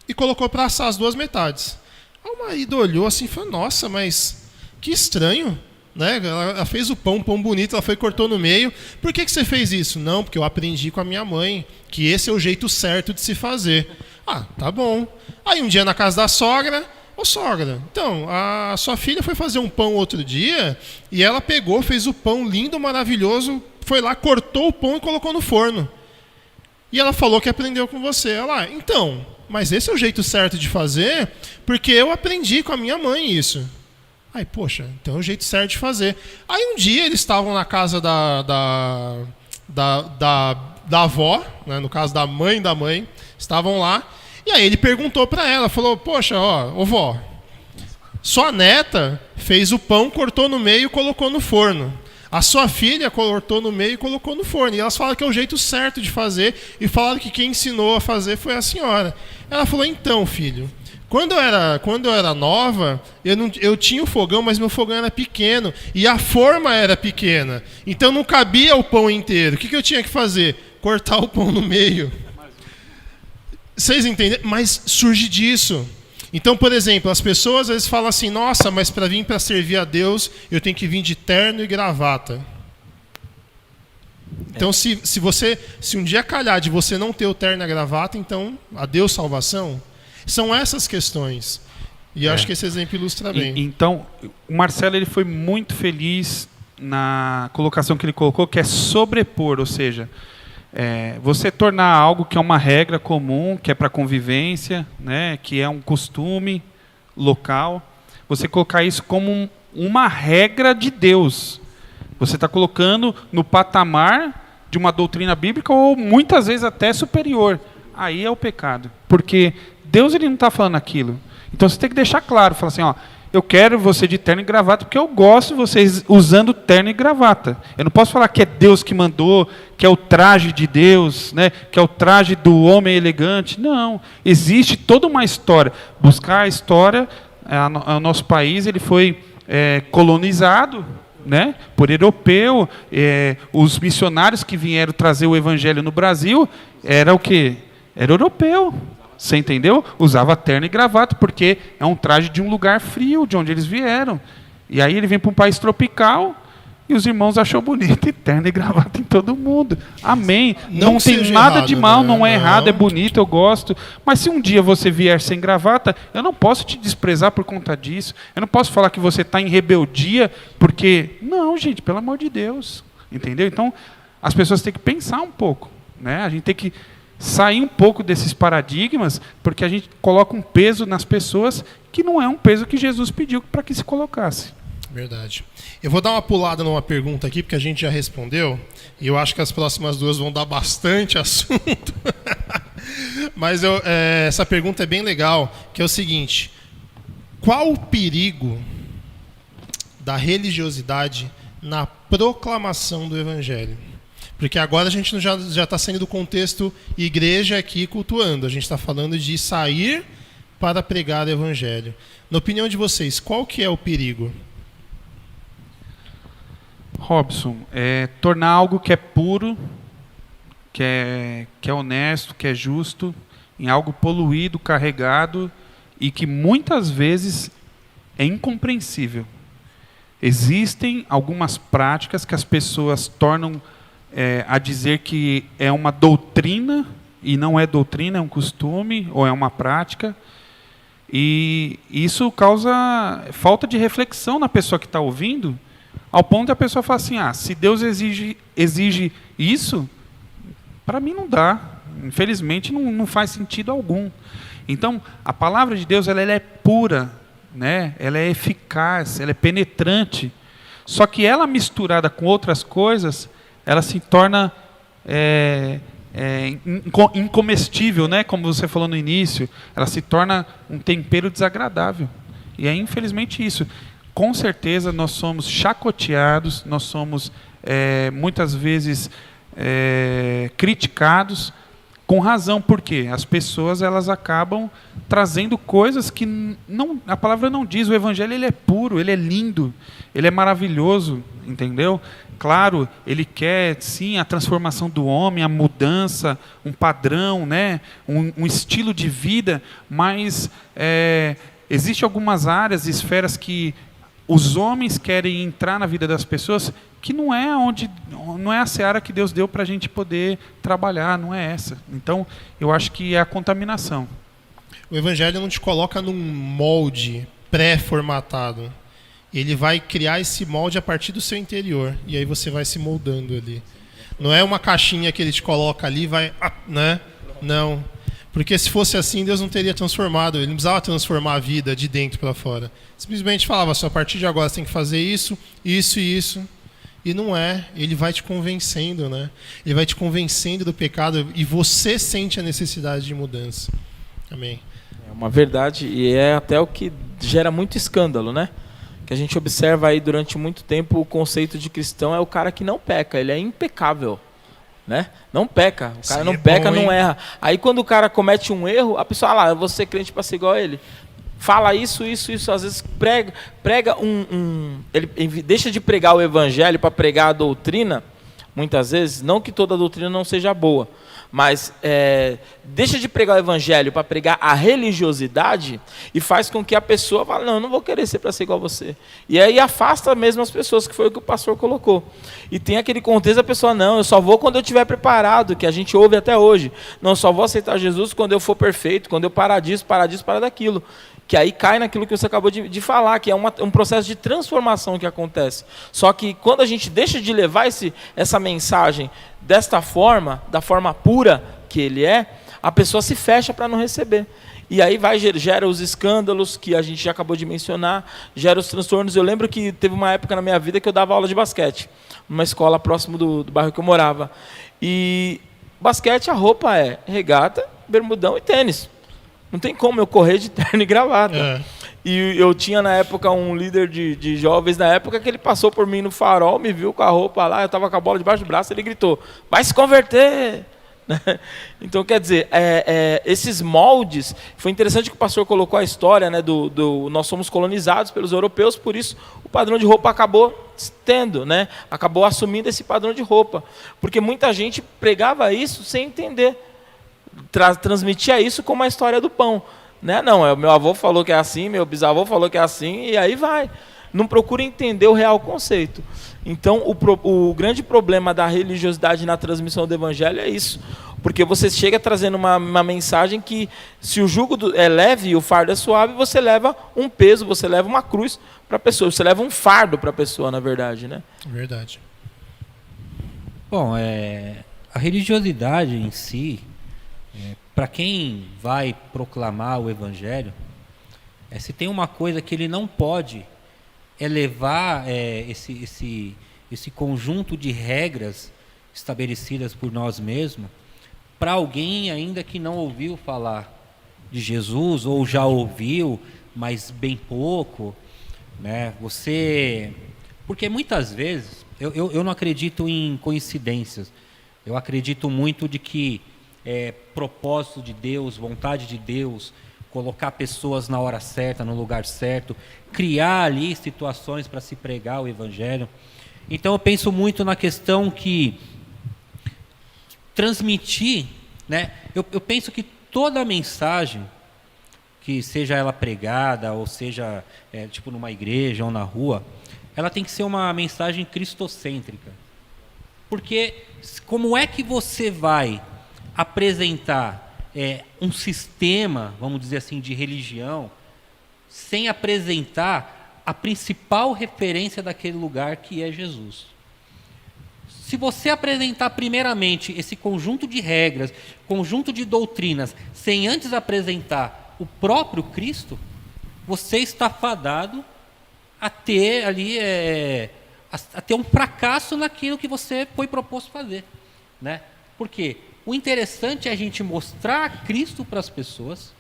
S1: e colocou para assar as duas metades. Aí o marido olhou assim e falou, nossa, mas que estranho. Né? Ela fez o pão bonito, ela foi e cortou no meio. Por que você fez isso? Não, porque eu aprendi com a minha mãe que esse é o jeito certo de se fazer. Ah, tá bom. Aí um dia na casa da sogra, ô sogra, então, a sua filha foi fazer um pão outro dia e ela pegou, fez o pão lindo, maravilhoso, foi lá, cortou o pão e colocou no forno. E ela falou que aprendeu com você. Ela, então, mas esse é o jeito certo de fazer porque eu aprendi com a minha mãe isso. Aí, poxa, então é o jeito certo de fazer. Aí um dia eles estavam na casa da avó, né, no caso da mãe, estavam lá, e aí ele perguntou para ela, falou, poxa, ô vó, sua neta fez o pão, cortou no meio e colocou no forno. A sua filha cortou no meio e colocou no forno. E elas falaram que é o jeito certo de fazer, e falaram que quem ensinou a fazer foi a senhora. Ela falou, então, filho, quando eu era nova, eu tinha o fogão, mas meu fogão era pequeno. E a forma era pequena. Então não cabia o pão inteiro. O que eu tinha que fazer? Cortar o pão no meio. Vocês entendem? Mas surge disso. Então, por exemplo, as pessoas às vezes falam assim, nossa, mas para vir para servir a Deus, eu tenho que vir de terno e gravata. Então, se um dia calhar de você não ter o terno e a gravata, então, adeus salvação. São essas questões. E eu acho que esse exemplo ilustra bem.
S3: Então, o Marcelo ele foi muito feliz na colocação que ele colocou, que é sobrepor, ou seja, você tornar algo que é uma regra comum, que é para convivência, né, que é um costume local, você colocar isso como uma regra de Deus. Você está colocando no patamar de uma doutrina bíblica ou muitas vezes até superior. Aí é o pecado. Porque Deus ele não está falando aquilo. Então você tem que deixar claro, falar assim, ó, eu quero você de terno e gravata porque eu gosto de vocês usando terno e gravata. Eu não posso falar que é Deus que mandou, que é o traje de Deus, né, que é o traje do homem elegante. Não, existe toda uma história. Buscar a história, o nosso país ele foi colonizado, né, por europeu. Os missionários que vieram trazer o evangelho no Brasil era o quê? Era europeu. Você entendeu? Usava terno e gravata, porque é um traje de um lugar frio, de onde eles vieram. E aí ele vem para um país tropical e os irmãos achou bonito e terno e gravata em todo mundo. Amém. Não tem nada errado, de mal, né? Não é errado, é bonito, eu gosto. Mas se um dia você vier sem gravata, eu não posso te desprezar por conta disso. Eu não posso falar que você está em rebeldia, porque... Não, gente, pelo amor de Deus. Entendeu? Então, as pessoas têm que pensar um pouco, né? A gente tem que sair um pouco desses paradigmas, porque a gente coloca um peso nas pessoas que não é um peso que Jesus pediu para que se colocasse.
S1: Verdade. Eu vou dar uma pulada numa pergunta aqui, porque a gente já respondeu, e eu acho que as próximas duas vão dar bastante assunto. Mas essa pergunta é bem legal, que é o seguinte: qual o perigo da religiosidade na proclamação do Evangelho? Porque agora a gente já está saindo do contexto igreja aqui cultuando. A gente está falando de sair para pregar o evangelho. Na opinião de vocês, qual que é o perigo?
S3: Robson, tornar algo que é puro, que é honesto, que é justo, em algo poluído, carregado e que muitas vezes é incompreensível. Existem algumas práticas que as pessoas tornam a dizer que é uma doutrina, e não é doutrina, é um costume ou é uma prática, e isso causa falta de reflexão na pessoa que está ouvindo, ao ponto de a pessoa falar assim, se Deus exige isso, para mim não dá, infelizmente não faz sentido algum. Então, a palavra de Deus ela é pura, né? Ela é eficaz, ela é penetrante, só que ela misturada com outras coisas, ela se torna incomestível, né? Como você falou no início, ela se torna um tempero desagradável. E é infelizmente isso. Com certeza nós somos chacoteados, nós somos muitas vezes criticados, com razão, porque as pessoas elas acabam trazendo coisas que a palavra não diz. O evangelho ele é puro, ele é lindo, ele é maravilhoso, entendeu? Claro, ele quer sim a transformação do homem, a mudança, um padrão, né? um estilo de vida, mas existem algumas áreas, esferas que os homens querem entrar na vida das pessoas que não é a seara que Deus deu para a gente poder trabalhar, não é essa. Então, eu acho que é a contaminação.
S1: O evangelho não te coloca num molde pré-formatado. Ele vai criar esse molde a partir do seu interior. E aí você vai se moldando ali. Não é uma caixinha que ele te coloca ali e vai... né? Não. Porque se fosse assim, Deus não teria transformado. Ele não precisava transformar a vida de dentro para fora. Simplesmente falava, a partir de agora você tem que fazer isso, isso e isso. E não é. Ele vai te convencendo, né? Ele vai te convencendo do pecado e você sente a necessidade de mudança. Amém.
S4: É uma verdade e é até o que gera muito escândalo, né? Que a gente observa aí durante muito tempo o conceito de cristão é o cara que não peca, ele é impecável. Né? Não peca, o cara não peca, não erra. Aí quando o cara comete um erro, a pessoa eu vou ser crente para ser igual a ele. Fala isso, às vezes prega ele deixa de pregar o evangelho para pregar a doutrina, muitas vezes, não que toda doutrina não seja boa, mas deixa de pregar o evangelho para pregar a religiosidade e faz com que a pessoa fale, não, eu não vou querer ser para ser igual a você. E aí afasta mesmo as pessoas, que foi o que o pastor colocou. E tem aquele contexto da pessoa, não, eu só vou quando eu estiver preparado, que a gente ouve até hoje. Não, eu só vou aceitar Jesus quando eu for perfeito, quando eu parar disso, parar daquilo. Que aí cai naquilo que você acabou de falar, que é um processo de transformação que acontece. Só que quando a gente deixa de levar essa mensagem desta forma, da forma pura que ele é, a pessoa se fecha para não receber. E aí gera os escândalos que a gente já acabou de mencionar, gera os transtornos. Eu lembro que teve uma época na minha vida que eu dava aula de basquete, numa escola próximo do bairro que eu morava. E basquete, a roupa é regata, bermudão e tênis. Não tem como eu correr de terno e gravata. E eu tinha na época um líder de jovens na época que ele passou por mim no farol, me viu com a roupa lá, eu estava com a bola debaixo do braço, ele gritou, vai se converter! Então, quer dizer, esses moldes, foi interessante que o pastor colocou a história, né, nós somos colonizados pelos europeus, por isso o padrão de roupa acabou tendo, né, acabou assumindo esse padrão de roupa, porque muita gente pregava isso sem entender, transmitia isso como a história do pão, né? Não, meu avô falou que é assim, meu bisavô falou que é assim, e aí vai. Não procura entender o real conceito. Então, o grande problema da religiosidade na transmissão do evangelho é isso. Porque você chega trazendo uma mensagem que, se o jugo é leve e o fardo é suave, você leva um peso, você leva uma cruz para a pessoa, você leva um fardo para a pessoa, na verdade, né?
S1: Verdade.
S5: Bom, a religiosidade em si, para quem vai proclamar o evangelho, se tem uma coisa que ele não pode levar esse conjunto de regras estabelecidas por nós mesmos para alguém ainda que não ouviu falar de Jesus ou já ouviu, mas bem pouco, né? Porque muitas vezes eu não acredito em coincidências. Eu acredito muito de que propósito de Deus, vontade de Deus, colocar pessoas na hora certa, no lugar certo, criar ali situações para se pregar o evangelho. Então eu penso muito na questão que transmitir, né? Eu penso que toda mensagem, que seja ela pregada, ou seja, tipo numa igreja ou na rua, ela tem que ser uma mensagem cristocêntrica. Porque como é que você vai apresentar um sistema, vamos dizer assim, de religião, sem apresentar a principal referência daquele lugar, que é Jesus? Se você apresentar primeiramente esse conjunto de regras, conjunto de doutrinas, sem antes apresentar o próprio Cristo, você está fadado a ter ali a ter um fracasso naquilo que você foi proposto fazer, né? Porque o interessante é a gente mostrar Cristo para as pessoas,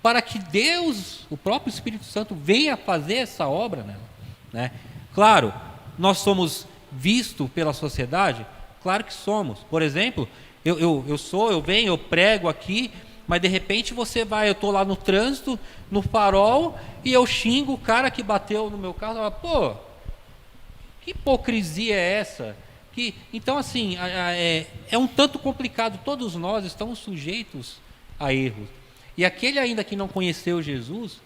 S5: para que Deus, o próprio Espírito Santo, venha fazer essa obra nela, né? Claro, nós somos vistos pela sociedade, claro que somos. Por exemplo, eu venho, eu prego aqui, mas de repente você vai, eu estou lá no trânsito, no farol, e eu xingo o cara que bateu no meu carro, pô, que hipocrisia é essa? Então, assim, é um tanto complicado. Todos nós estamos sujeitos a erros. E aquele ainda que não conheceu Jesus,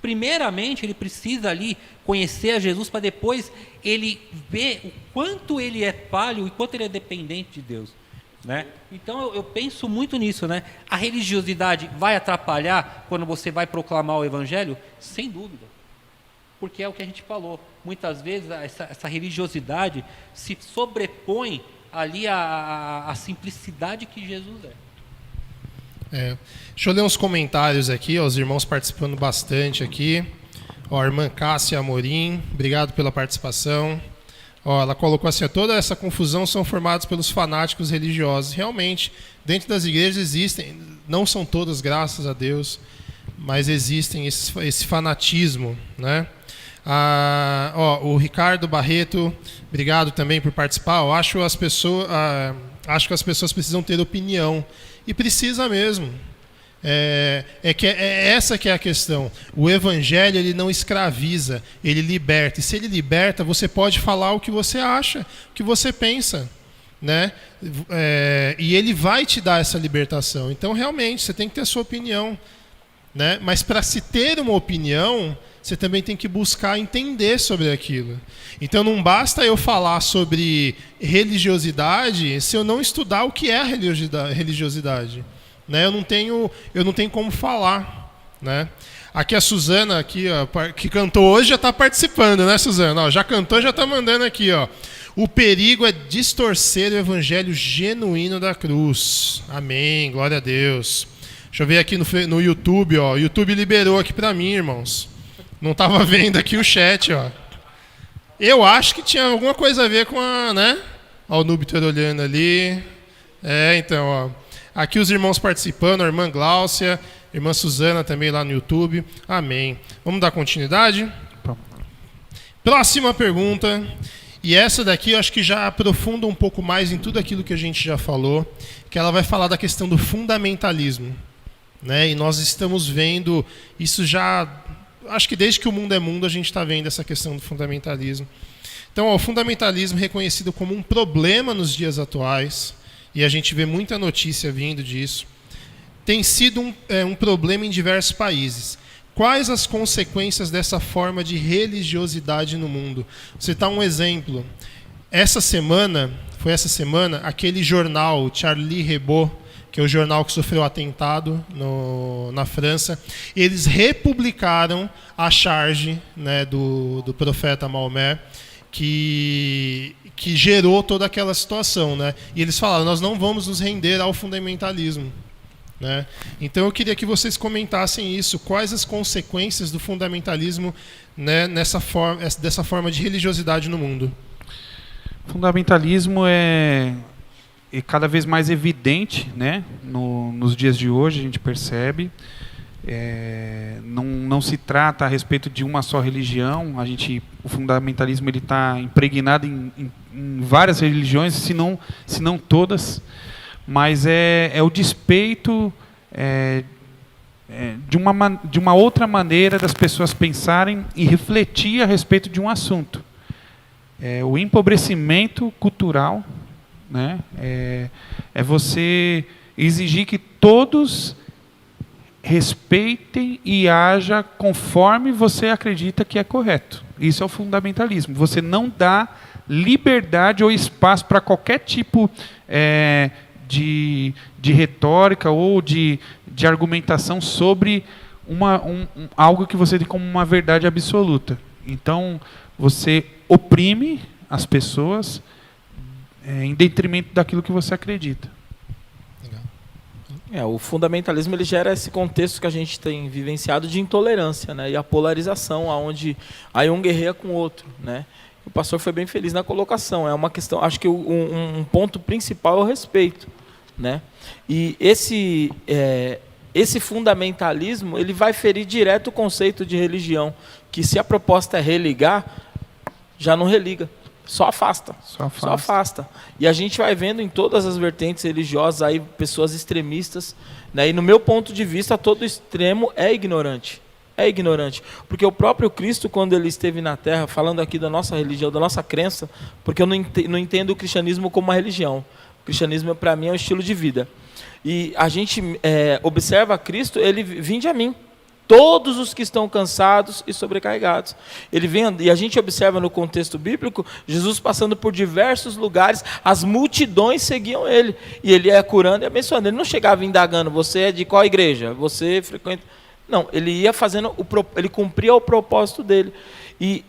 S5: primeiramente ele precisa ali conhecer a Jesus, para depois ele ver o quanto ele é falho e quanto ele é dependente de Deus, né? Então eu penso muito nisso, né? A religiosidade vai atrapalhar quando você vai proclamar o evangelho? Sem dúvida. Porque é o que a gente falou, muitas vezes essa religiosidade se sobrepõe ali à simplicidade que Jesus é.
S1: Deixa eu ler uns comentários aqui, os irmãos participando bastante aqui. A irmã Cássia Amorim, obrigado pela participação. Ela colocou assim: toda essa confusão são formadas pelos fanáticos religiosos. Realmente, dentro das igrejas existem, não são todas, graças a Deus, mas existem esse fanatismo, né? O Ricardo Barreto, obrigado também por participar. Eu acho que as pessoas precisam ter opinião, e precisa mesmo. Essa que é a questão. O evangelho, ele não escraviza, ele liberta. E se ele liberta, você pode falar o que você acha, o que você pensa, né? E ele vai te dar essa libertação. Então, realmente, você tem que ter a sua opinião, né? Mas para se ter uma opinião, você também tem que buscar entender sobre aquilo. Então não basta eu falar sobre religiosidade se eu não estudar o que é a religiosidade, né? Eu não tenho como falar, né? Aqui a Suzana, aqui, ó, que cantou hoje, já está participando, né, Suzana? Ó, já cantou, já está mandando aqui, ó. O perigo é distorcer o evangelho genuíno da cruz. Amém, glória a Deus. Deixa eu ver aqui no YouTube, ó. O YouTube liberou aqui para mim, irmãos. Não estava vendo aqui o chat, ó. Eu acho que tinha alguma coisa a ver com né? Ó, o Núbiter olhando ali. Então, ó. Aqui os irmãos participando, a irmã Gláucia, a irmã Suzana também lá no YouTube. Amém. Vamos dar continuidade? Próxima pergunta. E essa daqui eu acho que já aprofunda um pouco mais em tudo aquilo que a gente já falou, que ela vai falar da questão do fundamentalismo, né? E nós estamos vendo isso já... Acho que desde que o mundo é mundo, a gente está vendo essa questão do fundamentalismo. Então, o fundamentalismo é reconhecido como um problema nos dias atuais, e a gente vê muita notícia vindo disso. Tem sido um problema em diversos países. Quais as consequências dessa forma de religiosidade no mundo? Vou citar um exemplo. Essa semana, aquele jornal, Charlie Hebdo, que é o jornal que sofreu atentado na França, eles republicaram a charge, né, do profeta Maomé, que gerou toda aquela situação, né? E eles falaram: nós não vamos nos render ao fundamentalismo, né? Então eu queria que vocês comentassem isso. Quais as consequências do fundamentalismo, né, dessa forma de religiosidade no mundo?
S3: Fundamentalismo é cada vez mais evidente, né? Nos dias de hoje a gente percebe. Não se trata a respeito de uma só religião. O fundamentalismo ele está impregnado em várias religiões, se não todas. Mas é o despeito de uma outra maneira das pessoas pensarem e refletir a respeito de um assunto. O empobrecimento cultural, né, é você exigir que todos respeitem e haja conforme você acredita que é correto. Isso é o fundamentalismo. Você não dá liberdade ou espaço para qualquer tipo de retórica ou de argumentação sobre algo que você tem como uma verdade absoluta. Então, você oprime as pessoas em detrimento daquilo que você acredita.
S4: O fundamentalismo ele gera esse contexto que a gente tem vivenciado de intolerância, né? E a polarização, onde aí um guerreia com o outro, né? O pastor foi bem feliz na colocação. É uma questão, acho que um ponto principal é o respeito, né? E esse fundamentalismo ele vai ferir direto o conceito de religião, que se a proposta é religar, já não religa. Só afasta. Só afasta. E a gente vai vendo em todas as vertentes religiosas aí pessoas extremistas, né? E no meu ponto de vista, todo extremo é ignorante. É ignorante. Porque o próprio Cristo, quando ele esteve na Terra, falando aqui da nossa religião, da nossa crença, porque eu não entendo o cristianismo como uma religião. O cristianismo, para mim, é um estilo de vida. E a gente observa Cristo, ele vinde a mim. Todos os que estão cansados e sobrecarregados. Ele vem, e a gente observa no contexto bíblico, Jesus passando por diversos lugares, as multidões seguiam ele. E ele ia curando e abençoando. Ele não chegava indagando, você é de qual igreja? Você frequenta... Não, ele ia fazendo, ele cumpria o propósito dele. E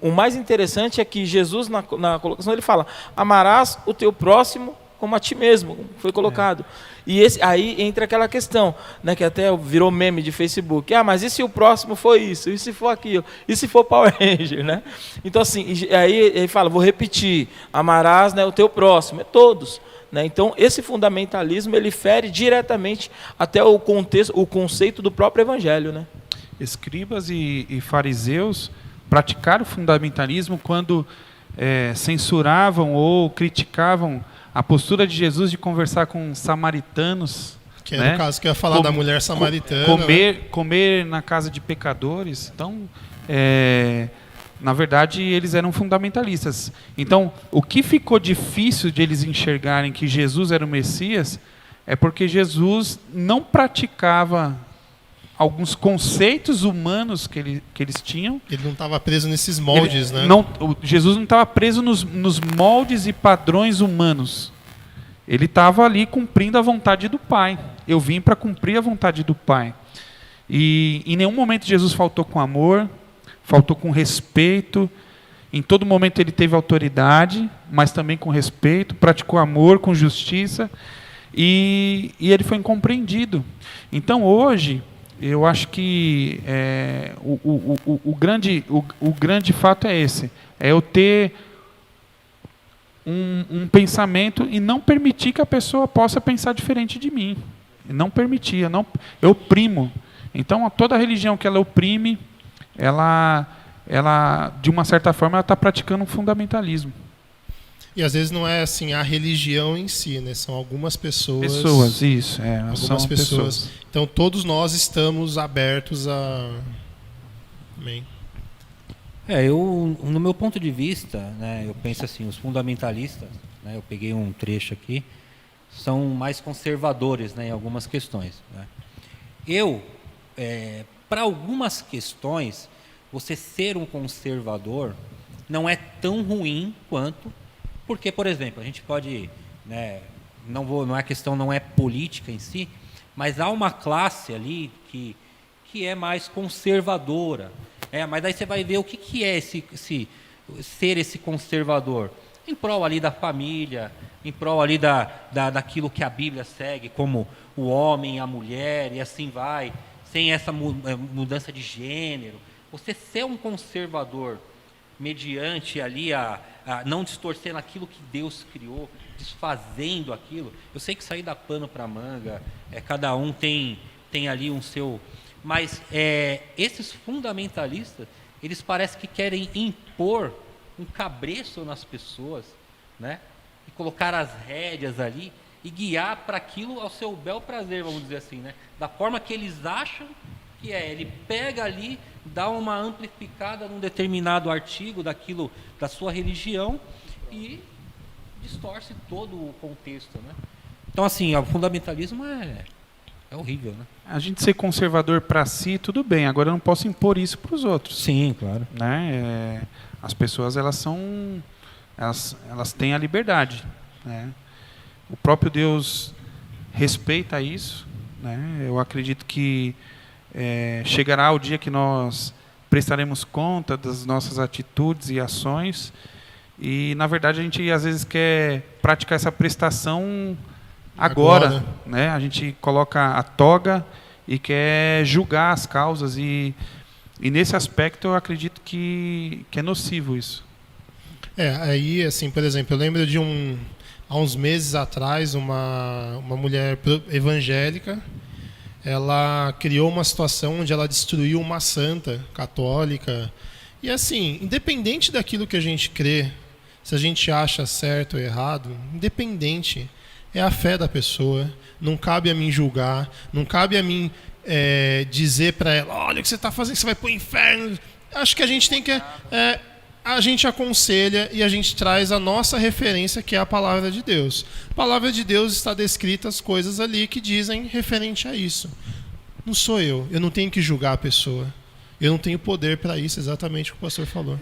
S4: o mais interessante é que Jesus, na colocação, ele fala, amarás o teu próximo como a ti mesmo, foi colocado. E aí entra aquela questão, né, que até virou meme de Facebook. Mas e se o próximo for isso? E se for aquilo? E se for Power Ranger? Né? Então, assim, aí ele fala, vou repetir, amarás, né, o teu próximo, é todos. Né? Então, esse fundamentalismo, ele fere diretamente até o contexto, o conceito do próprio Evangelho. Né?
S3: Escribas e fariseus praticaram o fundamentalismo quando censuravam ou criticavam a postura de Jesus de conversar com samaritanos.
S1: Que é no caso que eu ia falar da mulher samaritana.
S3: Comer na casa de pecadores. Então, na verdade, eles eram fundamentalistas. Então, o que ficou difícil de eles enxergarem que Jesus era o Messias é porque Jesus não praticava alguns conceitos humanos que eles tinham.
S1: Ele não estava preso nesses moldes, né?
S3: Jesus não estava preso nos moldes e padrões humanos. Ele estava ali cumprindo a vontade do Pai. Eu vim para cumprir a vontade do Pai. E em nenhum momento Jesus faltou com amor, faltou com respeito. Em todo momento ele teve autoridade, mas também com respeito, praticou amor com justiça. E ele foi incompreendido. Então hoje, eu acho que o grande fato é esse. É eu ter um pensamento e não permitir que a pessoa possa pensar diferente de mim. Não permitir, eu oprimo. Então, toda religião que ela oprime, ela de uma certa forma, ela está praticando um fundamentalismo.
S1: E às vezes não é assim a religião em si, né? São algumas pessoas.
S3: Pessoas, isso.
S1: Algumas pessoas. Então todos nós estamos abertos a. Amém.
S5: No meu ponto de vista, né, eu penso assim, os fundamentalistas, né, eu peguei um trecho aqui, são mais conservadores, né, em algumas questões. Né. Para algumas questões, você ser um conservador não é tão ruim quanto, porque, por exemplo, a gente pode, né, não é questão, não é política em si, mas há uma classe ali que é mais conservadora. Mas daí você vai ver o que é ser esse conservador. Em prol ali da família, em prol ali daquilo que a Bíblia segue, como o homem, a mulher, e assim vai, sem essa mudança de gênero. Você ser um conservador mediante ali a não distorcendo aquilo que Deus criou, desfazendo aquilo. Eu sei que sair dá pano para manga, cada um tem ali um seu... Mas esses fundamentalistas, eles parecem que querem impor um cabresto nas pessoas, né? E colocar as rédeas ali. e guiar para aquilo ao seu bel prazer, vamos dizer assim, né? Da forma que eles acham que é. Ele pega ali, dá uma amplificada num determinado artigo daquilo, da sua religião e distorce todo o contexto, né? Então, assim, o fundamentalismo é horrível, né?
S3: A gente ser conservador para si, tudo bem. Agora eu não posso impor isso para os outros.
S5: Sim, claro.
S3: Né? As pessoas elas têm a liberdade, né? O próprio Deus respeita isso, né? Eu acredito que chegará o dia que nós prestaremos conta das nossas atitudes e ações, e na verdade a gente às vezes quer praticar essa prestação agora, né? A gente coloca a toga e quer julgar as causas, e nesse aspecto eu acredito que é nocivo isso.
S1: Aí, assim, por exemplo, eu lembro há uns meses atrás, uma mulher evangélica, ela criou uma situação onde ela destruiu uma santa católica. E assim, independente daquilo que a gente crê, se a gente acha certo ou errado, independente, é a fé da pessoa. Não cabe a mim julgar, não cabe a mim dizer para ela, olha o que você está fazendo, você vai para o inferno. Acho que a gente tem que... a gente aconselha e a gente traz a nossa referência, que é a palavra de Deus. A palavra de Deus está descrita as coisas ali que dizem referente a isso. Não sou eu não tenho que julgar a pessoa. Eu não tenho poder para isso, exatamente o que o pastor falou.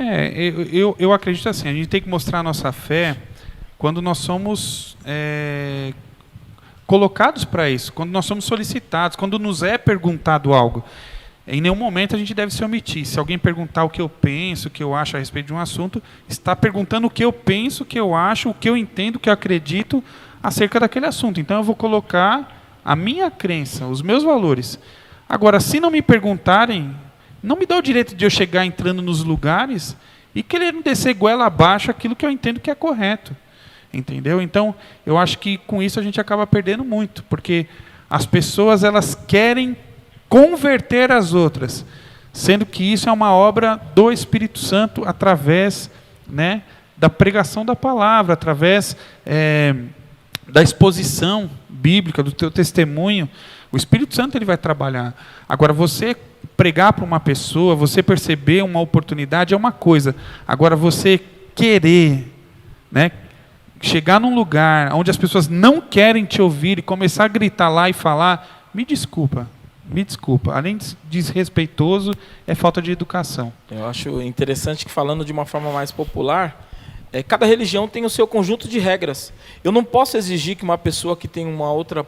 S3: Eu acredito assim, a gente tem que mostrar a nossa fé quando nós somos colocados para isso, quando nós somos solicitados, quando nos é perguntado algo. Em nenhum momento a gente deve se omitir. Se alguém perguntar o que eu penso, o que eu acho a respeito de um assunto, está perguntando o que eu penso, o que eu acho, o que eu entendo, o que eu acredito acerca daquele assunto. Então eu vou colocar a minha crença, os meus valores. Agora, se não me perguntarem, não me dá o direito de eu chegar entrando nos lugares e querer descer goela abaixo aquilo que eu entendo que é correto. Entendeu? Então, eu acho que com isso a gente acaba perdendo muito, porque as pessoas elas querem converter as outras, sendo que isso é uma obra do Espírito Santo através, né, da pregação da palavra, através da exposição bíblica, do teu testemunho. O Espírito Santo ele vai trabalhar. Agora, você pregar para uma pessoa, você perceber uma oportunidade é uma coisa. Agora, você querer, né, chegar num lugar onde as pessoas não querem te ouvir e começar a gritar lá e falar, me desculpa. Além de desrespeitoso, é falta de educação.
S4: Eu acho interessante que, falando de uma forma mais popular, cada religião tem o seu conjunto de regras. Eu não posso exigir que uma pessoa que tem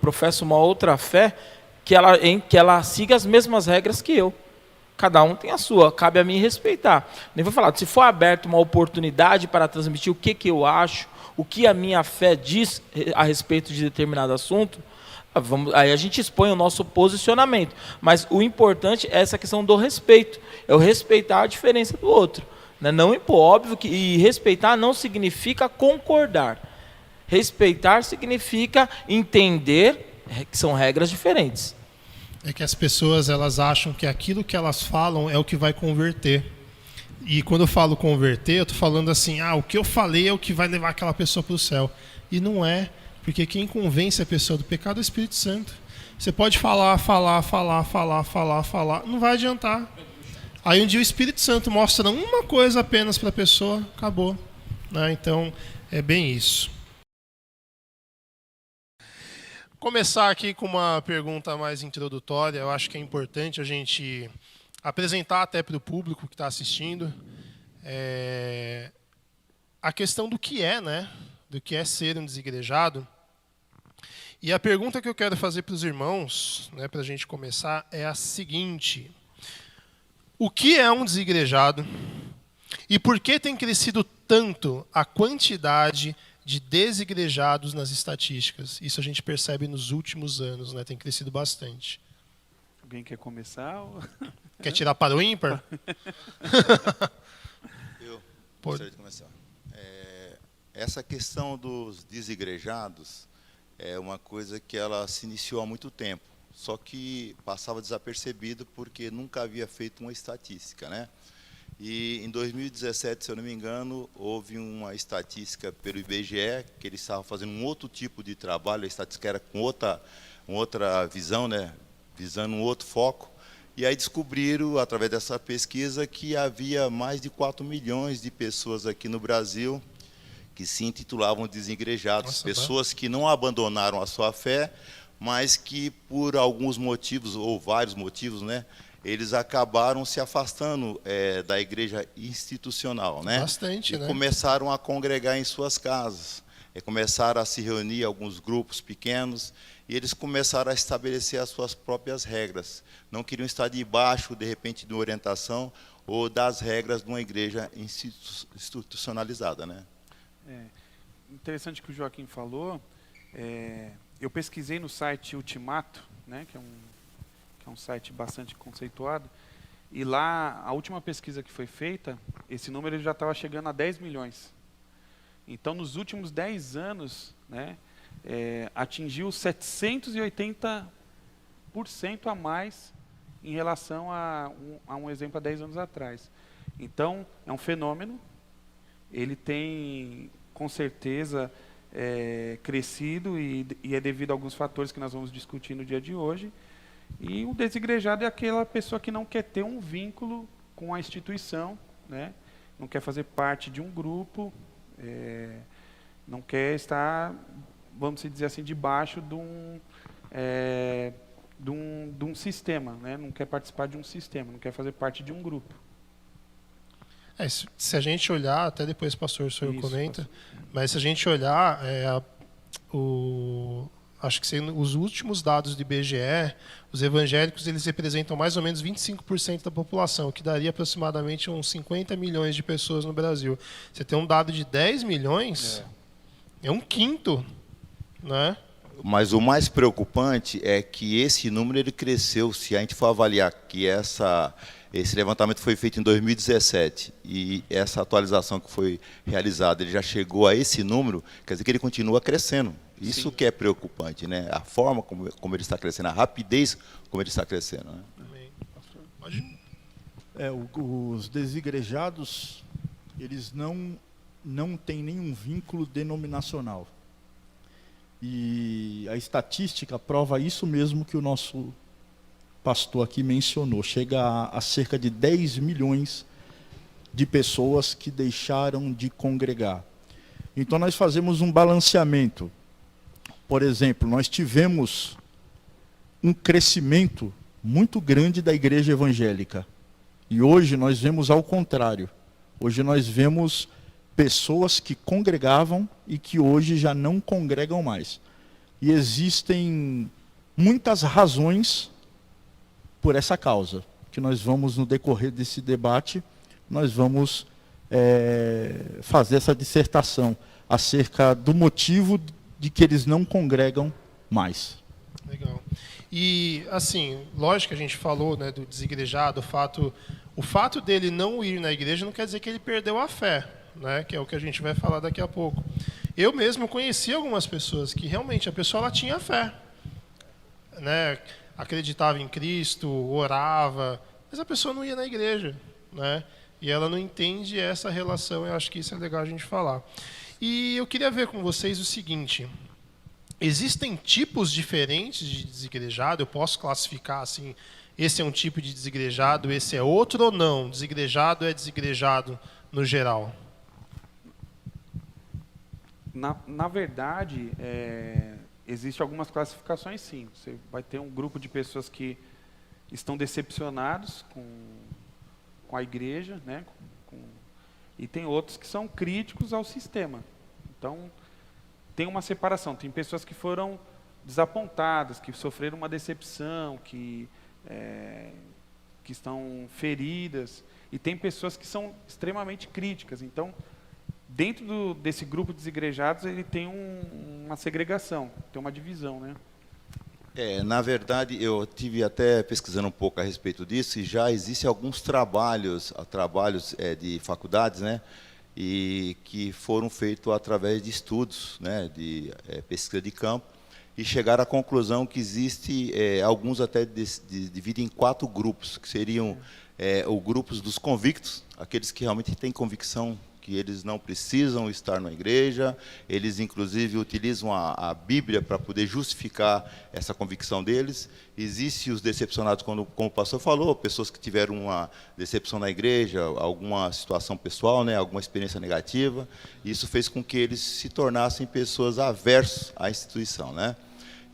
S4: professa uma outra fé, que ela siga as mesmas regras que eu. Cada um tem a sua, cabe a mim respeitar. Nem vou falar, se for aberta uma oportunidade para transmitir o que eu acho, o que a minha fé diz a respeito de determinado assunto, aí a gente expõe o nosso posicionamento. Mas o importante é essa questão do respeito. É o respeitar a diferença do outro. Né? Não impor. Óbvio que respeitar não significa concordar. Respeitar significa entender que são regras diferentes.
S1: É que as pessoas elas acham que aquilo que elas falam é o que vai converter. E quando eu falo converter, eu estou falando assim, o que eu falei é o que vai levar aquela pessoa para o céu. E não é. Porque quem convence a pessoa do pecado é o Espírito Santo. Você pode falar, não vai adiantar. Aí um dia o Espírito Santo mostra uma coisa apenas para a pessoa, acabou. Né? Então, é bem isso. Começar aqui com uma pergunta mais introdutória. Eu acho que é importante a gente apresentar até para o público que está assistindo a questão do que é, né? Do que é ser um desigrejado. E a pergunta que eu quero fazer para os irmãos, né, para a gente começar, é a seguinte: o que é um desigrejado e por que tem crescido tanto a quantidade de desigrejados nas estatísticas? Isso a gente percebe nos últimos anos, né, tem crescido bastante.
S3: Alguém quer começar?
S1: Quer tirar para o ímpar?
S6: Eu gostaria de começar. Essa questão dos desigrejados é uma coisa que ela se iniciou há muito tempo, só que passava desapercebido porque nunca havia feito uma estatística, né? E em 2017, se eu não me engano, houve uma estatística pelo IBGE, que eles estavam fazendo um outro tipo de trabalho, a estatística era com outra visão, né, visando um outro foco. E aí descobriram, através dessa pesquisa, que havia mais de 4 milhões de pessoas aqui no Brasil que se intitulavam desigrejados.
S1: Nossa,
S6: pessoas que não abandonaram a sua fé, mas que, por alguns motivos, ou vários motivos, né, eles acabaram se afastando da igreja institucional, né?
S1: Bastante,
S6: e
S1: né?
S6: começaram a congregar em suas casas, começaram a se reunir em alguns grupos pequenos, e eles começaram a estabelecer as suas próprias regras. Não queriam estar debaixo, de repente, de uma orientação ou das regras de uma igreja institucionalizada, né?
S3: Interessante o que o Joaquim falou. Eu pesquisei no site Ultimato, né, que é um site bastante conceituado, e lá, a última pesquisa que foi feita, esse número já estava chegando a 10 milhões. Então, nos últimos 10 anos, né, atingiu 780% a mais em relação a um exemplo há 10 anos atrás. Então, é um fenômeno, ele tem, com certeza, crescido e é devido a alguns fatores que nós vamos discutir no dia de hoje. E o desigrejado é aquela pessoa que não quer ter um vínculo com a instituição, né? Não quer fazer parte de um grupo, não quer estar, vamos dizer assim, debaixo de um sistema, né? Não quer participar de um sistema, não quer fazer parte de um grupo.
S1: Se a gente olhar, até depois o pastor Soro comenta,
S3: pastor.
S1: Mas se a gente olhar, acho que os últimos dados do IBGE, os evangélicos eles representam mais ou menos 25% da população, o que daria aproximadamente uns 50 milhões de pessoas no Brasil. Você tem um dado de 10 milhões, é um quinto, né?
S6: Mas o mais preocupante é que esse número ele cresceu. Se a gente for avaliar que esse levantamento foi feito em 2017 e essa atualização que foi realizada, ele já chegou a esse número, quer dizer que ele continua crescendo. Isso que é preocupante, né? A forma como ele está crescendo, a rapidez como ele está crescendo, né?
S1: Amém. Pode ir.
S7: Os desigrejados, eles não têm nenhum vínculo denominacional. E a estatística prova isso mesmo que o nosso pastor aqui mencionou. Chega a cerca de 10 milhões de pessoas que deixaram de congregar. Então nós fazemos um balanceamento. Por exemplo, nós tivemos um crescimento muito grande da igreja evangélica. E hoje nós vemos ao contrário. Hoje nós vemos pessoas que congregavam e que hoje já não congregam mais. E existem muitas razões por essa causa, que nós vamos, no decorrer desse debate, nós vamos fazer essa dissertação acerca do motivo de que eles não congregam mais.
S1: Legal. E, assim, lógico que a gente falou, né, do desigrejado, o fato dele não ir na igreja não quer dizer que ele perdeu a fé, né, que é o que a gente vai falar daqui a pouco. Eu mesmo conheci algumas pessoas que realmente a pessoa ela tinha fé, né, acreditava em Cristo, orava, mas a pessoa não ia na igreja, né, e ela não entende essa relação. Eu acho que isso é legal a gente falar. E eu queria ver com vocês o seguinte: existem tipos diferentes de desigrejado? Eu posso classificar assim, esse é um tipo de desigrejado, esse é outro ou não? Desigrejado é desigrejado no geral?
S3: Na verdade, existem algumas classificações, sim. Você vai ter um grupo de pessoas que estão decepcionados com a igreja, né? E tem outros que são críticos ao sistema. Então, tem uma separação. Tem pessoas que foram desapontadas, que sofreram uma decepção, que estão feridas. E tem pessoas que são extremamente críticas. Então, dentro desse grupo de desigrejados, ele tem uma segregação, tem uma divisão, né?
S6: Na verdade, eu tive até pesquisando um pouco a respeito disso, e já existem alguns trabalhos de faculdades, né, e que foram feitos através de estudos, né, de pesquisa de campo, e chegaram à conclusão que existe, alguns até dividem em 4 grupos, que seriam os grupos dos convictos, aqueles que realmente têm convicção que eles não precisam estar na igreja, eles inclusive utilizam a Bíblia para poder justificar essa convicção deles. Existem os decepcionados, como o pastor falou, pessoas que tiveram uma decepção na igreja, alguma situação pessoal, né, alguma experiência negativa. Isso fez com que eles se tornassem pessoas aversas à instituição, né?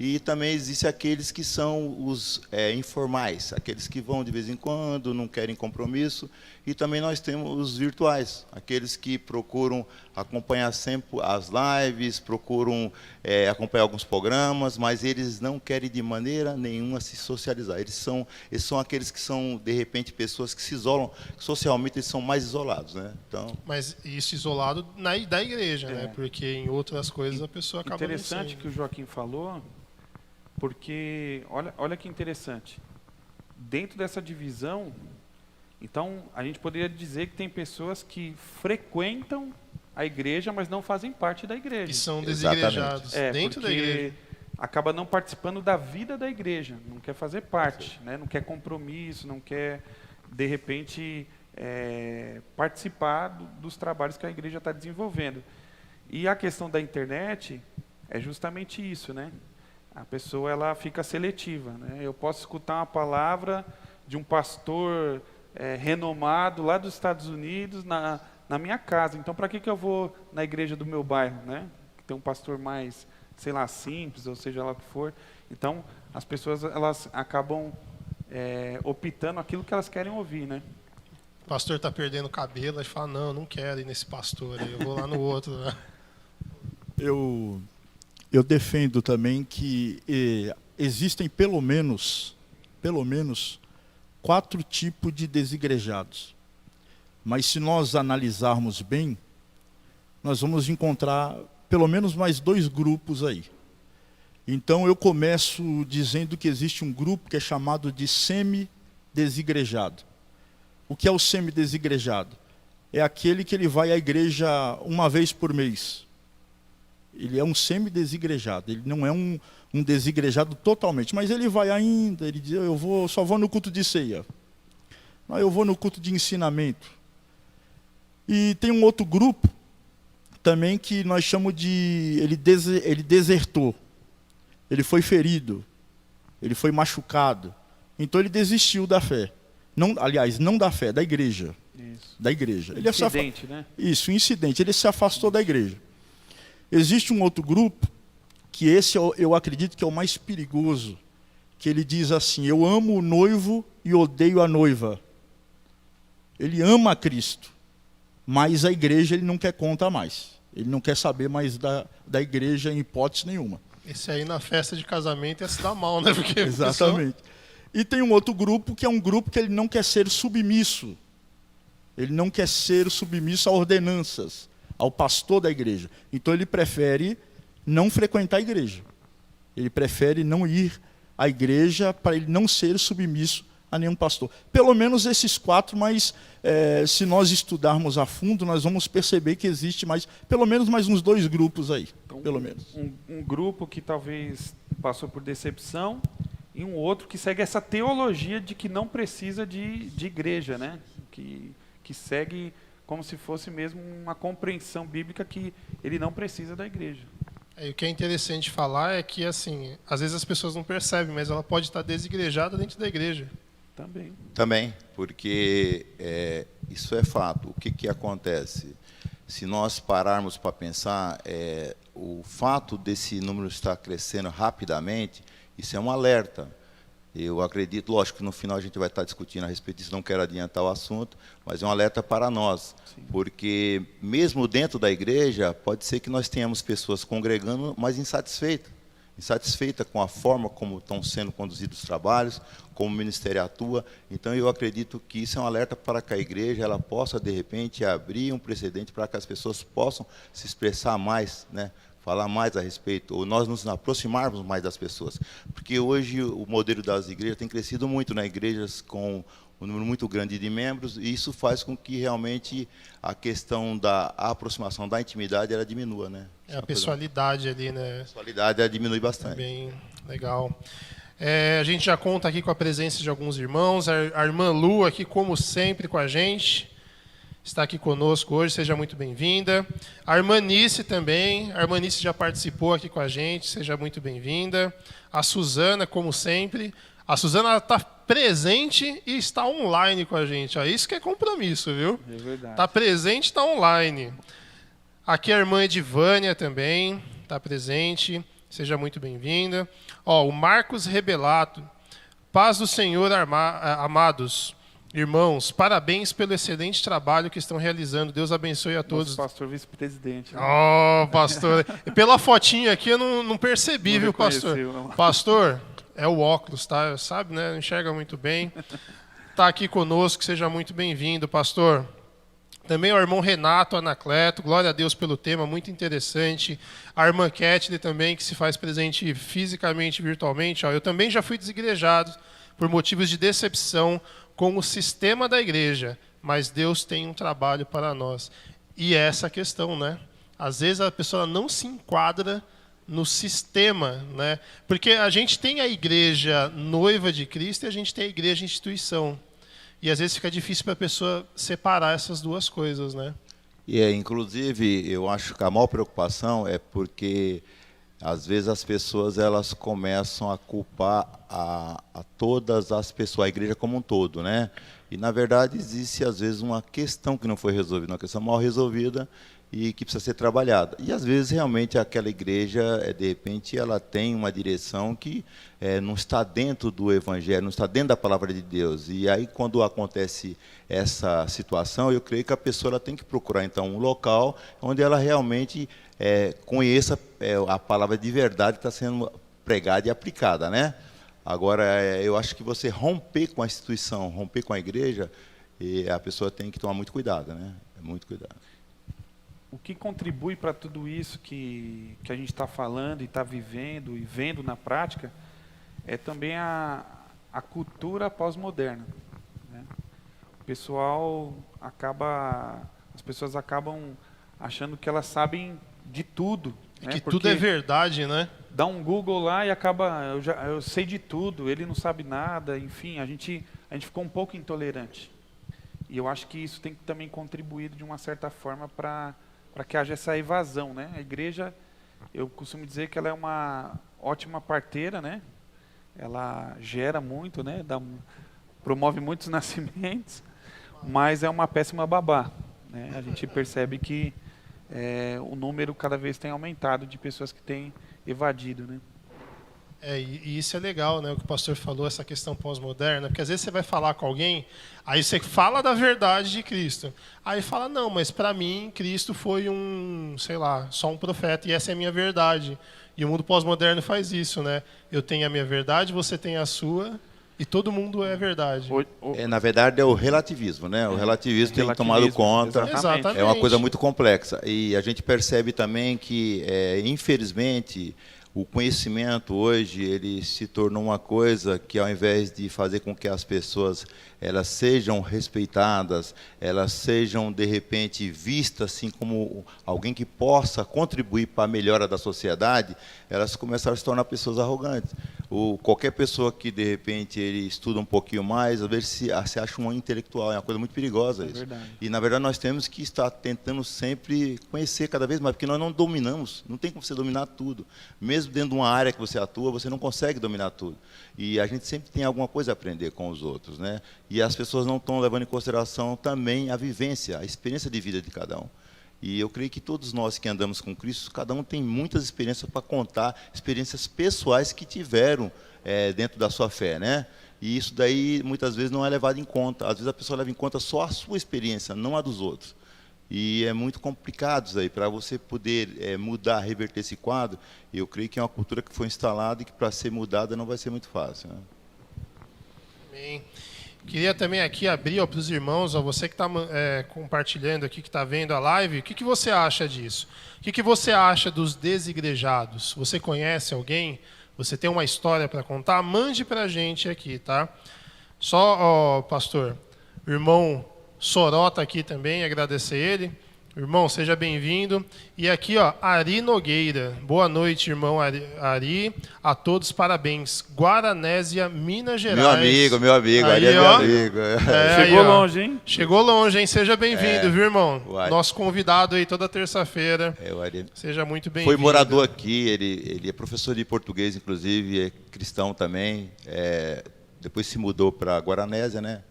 S6: E também existem aqueles que são os informais, aqueles que vão de vez em quando, não querem compromisso. E também nós temos os virtuais, aqueles que procuram acompanhar sempre as lives, procuram acompanhar alguns programas, mas eles não querem de maneira nenhuma se socializar. Eles são aqueles que são, de repente, pessoas que se isolam, socialmente eles são mais isolados, né? Então,
S1: Mas isso isolado da igreja, né? Porque em outras coisas a pessoa acaba não
S3: Interessante
S1: sendo.
S3: que o Joaquim falou, porque olha que interessante. Dentro dessa divisão, então a gente poderia dizer que tem pessoas que frequentam a igreja, mas não fazem parte da igreja.
S1: E são
S6: Exatamente.
S1: desigrejados dentro da
S3: porque
S1: igreja.
S3: acaba não participando da vida da igreja, não quer fazer parte, né? Não quer compromisso, não quer, de repente, participar dos trabalhos que a igreja está desenvolvendo. E a questão da internet é justamente isso, né? A pessoa ela fica seletiva, né? Eu posso escutar uma palavra de um pastor renomado lá dos Estados Unidos na minha casa. Então, para que eu vou na igreja do meu bairro, né? Que tem um pastor mais, sei lá, simples, ou seja lá o que for. Então, as pessoas elas acabam optando aquilo que elas querem ouvir, né?
S1: O pastor está perdendo o cabelo, a gente fala, não quero ir nesse pastor, aí eu vou lá no outro. Né?
S7: Eu defendo também que existem pelo menos 4 tipos de desigrejados. Mas se nós analisarmos bem, nós vamos encontrar pelo menos mais 2 grupos aí. Então eu começo dizendo que existe um grupo que é chamado de semi-desigrejado. O que é o semi-desigrejado? É aquele que ele vai à igreja uma vez por mês. Ele é um semi-desigrejado, ele não é um desigrejado totalmente, mas ele vai ainda, ele diz, só vou no culto de ceia. Não, eu vou no culto de ensinamento. E tem um outro grupo também que nós chamamos de... Ele desertou, ele foi ferido, ele foi machucado. Então ele desistiu da fé. Não da fé, da igreja.
S3: Isso.
S7: Da igreja.
S3: Incidente, né?
S7: Isso, incidente. Ele se afastou da igreja. Existe um outro grupo, que esse eu acredito que é o mais perigoso, que ele diz assim, eu amo o noivo e odeio a noiva. Ele ama Cristo, mas a igreja ele não quer conta mais. Ele não quer saber mais da igreja em hipótese nenhuma.
S1: Esse aí na festa de casamento ia se dar mal, né? Porque
S7: Exatamente. E tem um outro grupo, que é um grupo que ele não quer ser submisso. Ele não quer ser submisso a ordenanças, ao pastor da igreja. Então ele prefere não frequentar a igreja. Ele prefere não ir à igreja para ele não ser submisso a nenhum pastor. Pelo menos esses 4, mas se nós estudarmos a fundo, nós vamos perceber que existe pelo menos mais uns 2 grupos aí.
S3: Então,
S7: pelo menos.
S3: Um grupo que talvez passou por decepção e um outro que segue essa teologia de que não precisa de igreja, né? Que segue como se fosse mesmo uma compreensão bíblica que ele não precisa da igreja.
S1: E o que é interessante falar é que, assim, às vezes as pessoas não percebem, mas ela pode estar desigrejada dentro da igreja.
S6: Também, porque isso é fato. O que acontece? Se nós pararmos para pensar, o fato desse número estar crescendo rapidamente, isso é um alerta. Eu acredito, lógico que no final a gente vai estar discutindo a respeito disso, não quero adiantar o assunto, mas é um alerta para nós. Sim. Porque mesmo dentro da igreja, pode ser que nós tenhamos pessoas congregando, mas insatisfeitas com a forma como estão sendo conduzidos os trabalhos, como o ministério atua. Então eu acredito que isso é um alerta para que a igreja ela possa, de repente, abrir um precedente para que as pessoas possam se expressar mais, né, falar mais a respeito, ou nós nos aproximarmos mais das pessoas. Porque hoje o modelo das igrejas tem crescido muito, né? Igrejas com um número muito grande de membros, e isso faz com que realmente a questão da aproximação, da intimidade, ela diminua, né?
S1: A pessoalidade ali, né?
S6: A pessoalidade ela diminui
S1: É
S6: bastante.
S1: bem legal. A gente já conta aqui com a presença de alguns irmãos. A irmã Lu aqui, como sempre, com a gente. Está aqui conosco hoje, seja muito bem-vinda. A irmã Nice também. A irmã Nice já participou aqui com a gente, seja muito bem-vinda. A Suzana, como sempre. A Suzana está presente e está online com a gente. Isso que é compromisso, viu?
S3: É verdade.
S1: Está presente e está online. Aqui a irmã Edivânia também está presente. Seja muito bem-vinda. O Marcos Rebelato. Paz do Senhor, amados irmãos. Parabéns pelo excelente trabalho que estão realizando. Deus abençoe a todos.
S3: Nosso pastor vice-presidente. Né?
S1: Pastor. Pela fotinha aqui eu não percebi,
S3: Não
S1: viu, pastor?
S3: reconheceu, não.
S1: Pastor, é o óculos, tá? Sabe, né? Não enxerga muito bem. Está aqui conosco, seja muito bem-vindo, pastor. Também o irmão Renato Anacleto, glória a Deus pelo tema, muito interessante. A irmã Ketley também, que se faz presente fisicamente e virtualmente. Eu também já fui desigrejado por motivos de decepção com o sistema da igreja, mas Deus tem um trabalho para nós. E é essa a questão, né? Às vezes a pessoa não se enquadra no sistema, né? Porque a gente tem a igreja noiva de Cristo e a gente tem a igreja instituição. E às vezes fica difícil para a pessoa separar essas duas coisas, né?
S6: E inclusive, eu acho que a maior preocupação é porque às vezes as pessoas elas começam a culpar a todas as pessoas, a igreja como um todo, né? E na verdade existe às vezes uma questão que não foi resolvida, uma questão mal resolvida e que precisa ser trabalhada. E às vezes realmente aquela igreja, de repente, ela tem uma direção que não está dentro do Evangelho, não está dentro da palavra de Deus. E aí quando acontece essa situação, eu creio que a pessoa ela tem que procurar então um local onde ela realmente conheça a palavra de verdade que está sendo pregada e aplicada, né? Agora, eu acho que você romper com a instituição, romper com a igreja, a pessoa tem que tomar muito cuidado, né? Muito cuidado.
S3: O que contribui para tudo isso que a gente está falando e está vivendo e vendo na prática é também a cultura pós-moderna, né? As pessoas acabam achando que elas sabem de tudo. Né?
S1: Que tudo é verdade, né?
S3: Dá um Google lá e acaba, eu sei de tudo, ele não sabe nada, enfim, a gente ficou um pouco intolerante. E eu acho que isso tem também contribuído de uma certa forma para que haja essa evasão, né? A igreja, eu costumo dizer que ela é uma ótima parteira, né? Ela gera muito, né? Promove muitos nascimentos, mas é uma péssima babá, né? A gente percebe que o número cada vez tem aumentado de pessoas que têm evadido, né?
S1: E isso é legal, né? O que o pastor falou, essa questão pós-moderna, porque às vezes você vai falar com alguém, aí você fala da verdade de Cristo. Aí fala, não, mas para mim Cristo foi só um profeta, e essa é a minha verdade. E o mundo pós-moderno faz isso, né? Eu tenho a minha verdade, você tem a sua, e todo mundo é verdade.
S6: Na verdade, é o relativismo, né? O relativismo tem tomado conta.
S1: Exatamente.
S6: É uma coisa muito complexa. E a gente percebe também que, infelizmente, o conhecimento hoje ele se tornou uma coisa que, ao invés de fazer com que as pessoas elas sejam respeitadas, elas sejam de repente vistas assim como alguém que possa contribuir para a melhora da sociedade, elas começaram a se tornar pessoas arrogantes. Qualquer pessoa que de repente ele estuda um pouquinho mais, às vezes se acha um intelectual, é uma coisa muito perigosa isso.
S3: Verdade.
S6: E na verdade nós temos que estar tentando sempre conhecer cada vez mais, porque nós não dominamos, não tem como você dominar tudo. Mesmo dentro de uma área que você atua, você não consegue dominar tudo. E a gente sempre tem alguma coisa a aprender com os outros, né? E as pessoas não estão levando em consideração também a vivência, a experiência de vida de cada um. E eu creio que todos nós que andamos com Cristo, cada um tem muitas experiências para contar, experiências pessoais que tiveram dentro da sua fé, né? E isso daí muitas vezes não é levado em conta. Às vezes a pessoa leva em conta só a sua experiência, não a dos outros. E é muito complicado isso aí, para você poder mudar, reverter esse quadro. Eu creio que é uma cultura que foi instalada e que para ser mudada não vai ser muito fácil, né?
S1: Amém. Queria também aqui abrir para os irmãos, ó, você que está compartilhando aqui, que está vendo a live, o que você acha disso? O que você acha dos desigrejados? Você conhece alguém? Você tem uma história para contar? Mande para a gente aqui, tá? Só, ó, pastor, o irmão Sorota aqui também, agradecer ele. Irmão, seja bem-vindo. E aqui, ó, Ari Nogueira. Boa noite, irmão Ari. A todos, parabéns. Guaranésia, Minas Gerais.
S6: Meu amigo.
S1: Aí,
S6: Ari é meu
S1: ó.
S6: amigo.
S3: Chegou
S1: aí, ó.
S3: longe, hein?
S1: Chegou longe, hein? Seja bem-vindo, viu, irmão?
S6: o Ari.
S1: Nosso convidado aí toda terça-feira.
S6: O Ari
S1: Seja muito bem-vindo.
S6: foi morador aqui, ele é professor de português, inclusive, é cristão também. Depois se mudou para Guaranésia, né?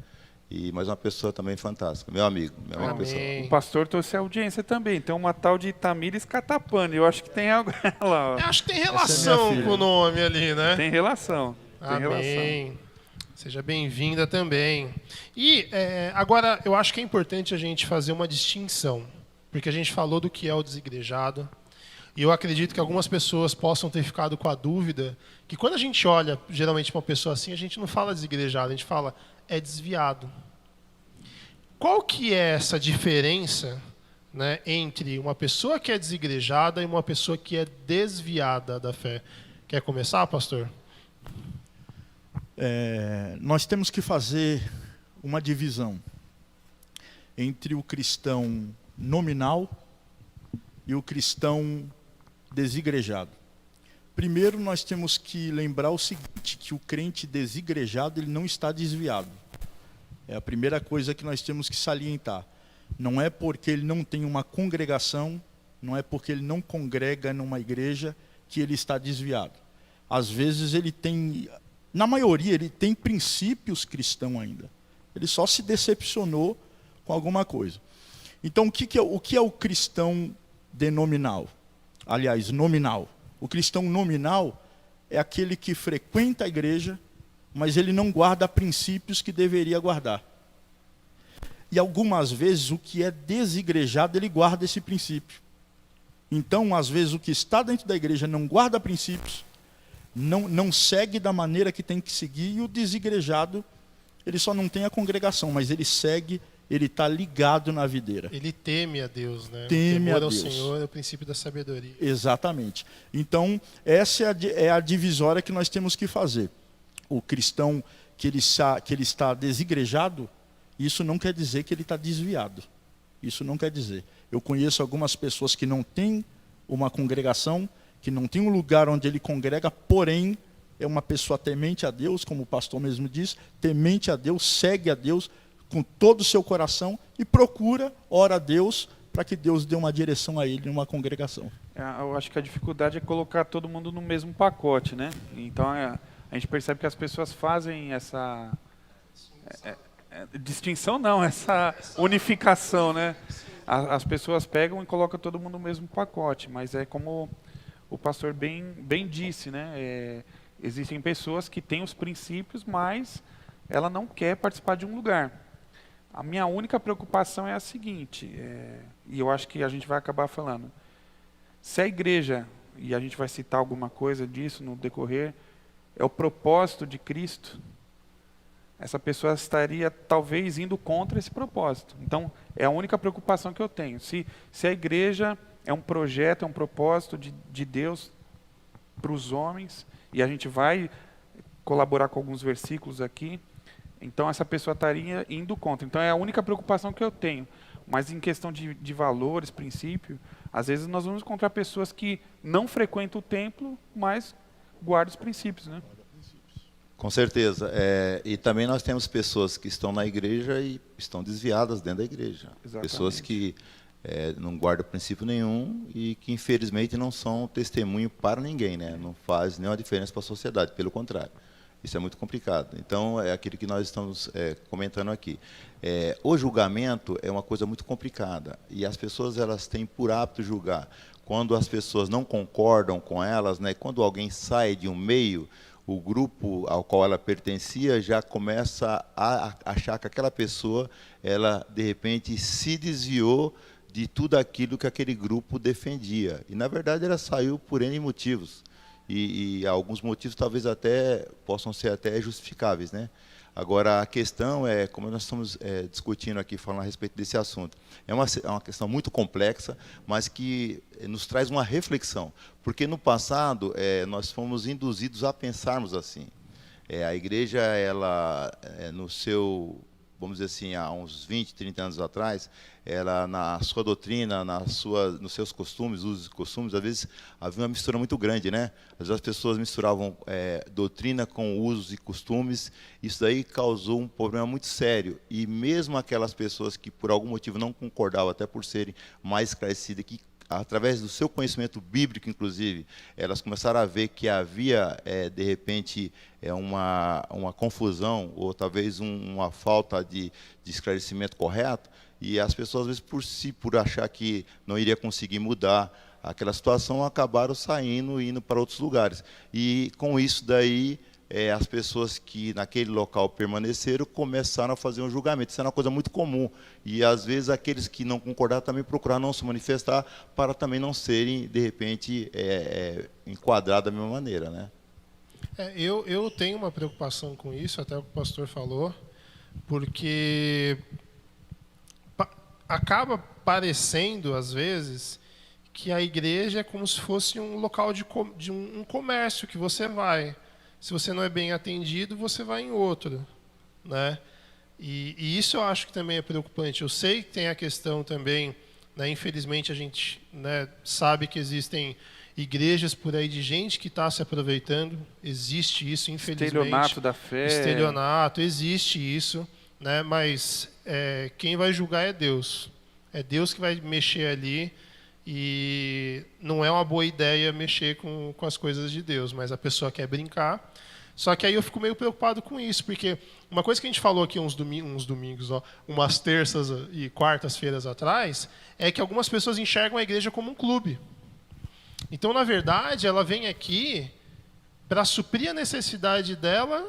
S6: E mais uma pessoa também fantástica, meu amigo pessoal.
S3: O pastor trouxe a audiência também. Tem uma tal de Itamires Catapane. Eu acho que tem algo lá. Ó.
S1: Eu acho que tem relação com o nome ali, né?
S3: Tem relação. Tem relação.
S1: Amém. Seja bem-vinda também. E agora, eu acho que é importante a gente fazer uma distinção, porque a gente falou do que é o desigrejado, e eu acredito que algumas pessoas possam ter ficado com a dúvida que quando a gente olha, geralmente, para uma pessoa assim, a gente não fala desigrejado, a gente fala é desviado. Qual que é essa diferença, né, entre uma pessoa que é desigrejada e uma pessoa que é desviada da fé? Quer começar, pastor?
S7: Nós temos que fazer uma divisão entre o cristão nominal e o cristão desigrejado. Primeiro, nós temos que lembrar o seguinte, que o crente desigrejado ele não está desviado. É a primeira coisa que nós temos que salientar. Não é porque ele não tem uma congregação, não é porque ele não congrega numa igreja que ele está desviado. Às vezes ele tem, na maioria, ele tem princípios cristãos ainda. Ele só se decepcionou com alguma coisa. Então, o que é o cristão denominal? Aliás, nominal. O cristão nominal é aquele que frequenta a igreja, mas ele não guarda princípios que deveria guardar. E algumas vezes o que é desigrejado, ele guarda esse princípio. Então, às vezes, o que está dentro da igreja não guarda princípios, não segue da maneira que tem que seguir, e o desigrejado, ele só não tem a congregação, mas ele segue, ele está ligado na videira.
S1: Ele teme a Deus, né?
S7: Teme a
S1: Deus.
S7: Deus.
S1: O Senhor é o princípio da sabedoria.
S7: Exatamente. Então, essa é a divisória que nós temos que fazer. O cristão que ele está desigrejado, isso não quer dizer que ele está desviado. Isso não quer dizer. Eu conheço algumas pessoas que não têm uma congregação, que não tem um lugar onde ele congrega, porém, é uma pessoa temente a Deus, como o pastor mesmo diz, temente a Deus, segue a Deus com todo o seu coração e procura, ora a Deus, para que Deus dê uma direção a ele numa congregação.
S3: Eu acho que a dificuldade é colocar todo mundo no mesmo pacote, né? Então, a gente percebe que as pessoas fazem essa... distinção não, essa unificação, né? As pessoas pegam e colocam todo mundo no mesmo pacote, mas é como o pastor bem disse, né? Existem pessoas que têm os princípios, mas ela não quer participar de um lugar. A minha única preocupação é a seguinte, e eu acho que a gente vai acabar falando, se a igreja, e a gente vai citar alguma coisa disso no decorrer, é o propósito de Cristo, essa pessoa estaria talvez indo contra esse propósito. Então, é a única preocupação que eu tenho. Se a igreja é um projeto, é um propósito de Deus para os homens, e a gente vai colaborar com alguns versículos aqui, então essa pessoa estaria indo contra. Então, é a única preocupação que eu tenho. Mas em questão de valores, princípio, às vezes nós vamos encontrar pessoas que não frequentam o templo, mas guardam os princípios, né?
S6: Com certeza. E também nós temos pessoas que estão na igreja e estão desviadas dentro da igreja.
S3: Exatamente.
S6: Pessoas que não guardam princípio nenhum e que, infelizmente, não são testemunho para ninguém, né? Não faz nenhuma diferença para a sociedade, pelo contrário. Isso é muito complicado. Então, é aquilo que nós estamos comentando aqui. O julgamento é uma coisa muito complicada e as pessoas elas têm por hábito julgar. Quando as pessoas não concordam com elas, né? Quando alguém sai de um meio, o grupo ao qual ela pertencia já começa a achar que aquela pessoa, ela de repente se desviou de tudo aquilo que aquele grupo defendia. E na verdade ela saiu por N motivos. e alguns motivos talvez até possam ser até justificáveis, né? Agora, a questão é, como nós estamos discutindo aqui, falando a respeito desse assunto, é uma questão muito complexa, mas que nos traz uma reflexão, porque no passado nós fomos induzidos a pensarmos assim. A igreja, ela, no seu, vamos dizer assim, há uns 20, 30 anos atrás, ela, na sua doutrina, nos seus costumes, usos e costumes, às vezes havia uma mistura muito grande, né? Às vezes as pessoas misturavam doutrina com usos e costumes. Isso daí causou um problema muito sério. E mesmo aquelas pessoas que, por algum motivo, não concordavam, até por serem mais esclarecidas, que através do seu conhecimento bíblico, inclusive, elas começaram a ver que havia, de repente, uma confusão, ou talvez uma falta de esclarecimento correto, e as pessoas, às vezes, por achar que não iria conseguir mudar aquela situação, acabaram saindo e indo para outros lugares. E, com isso daí, as pessoas que naquele local permaneceram começaram a fazer um julgamento. Isso é uma coisa muito comum. E, às vezes, aqueles que não concordaram também procuraram não se manifestar para também não serem, de repente, enquadrados da mesma maneira, né?
S1: Eu tenho uma preocupação com isso, até o que o pastor falou, porque acaba parecendo, às vezes, que a igreja é como se fosse um local de um comércio que você vai. Se você não é bem atendido, você vai em outro, né? E isso eu acho que também é preocupante. Eu sei que tem a questão também, né, infelizmente a gente, né, sabe que existem igrejas por aí de gente que está se aproveitando. Existe isso, infelizmente.
S3: Estelionato da fé.
S1: Estelionato, existe isso, né? Mas quem vai julgar é Deus. É Deus que vai mexer ali. E não é uma boa ideia mexer com as coisas de Deus, mas a pessoa quer brincar. Só que aí eu fico meio preocupado com isso, porque uma coisa que a gente falou aqui uns domingos, umas terças e quartas-feiras atrás, é que algumas pessoas enxergam a igreja como um clube. Então, na verdade, ela vem aqui para suprir a necessidade dela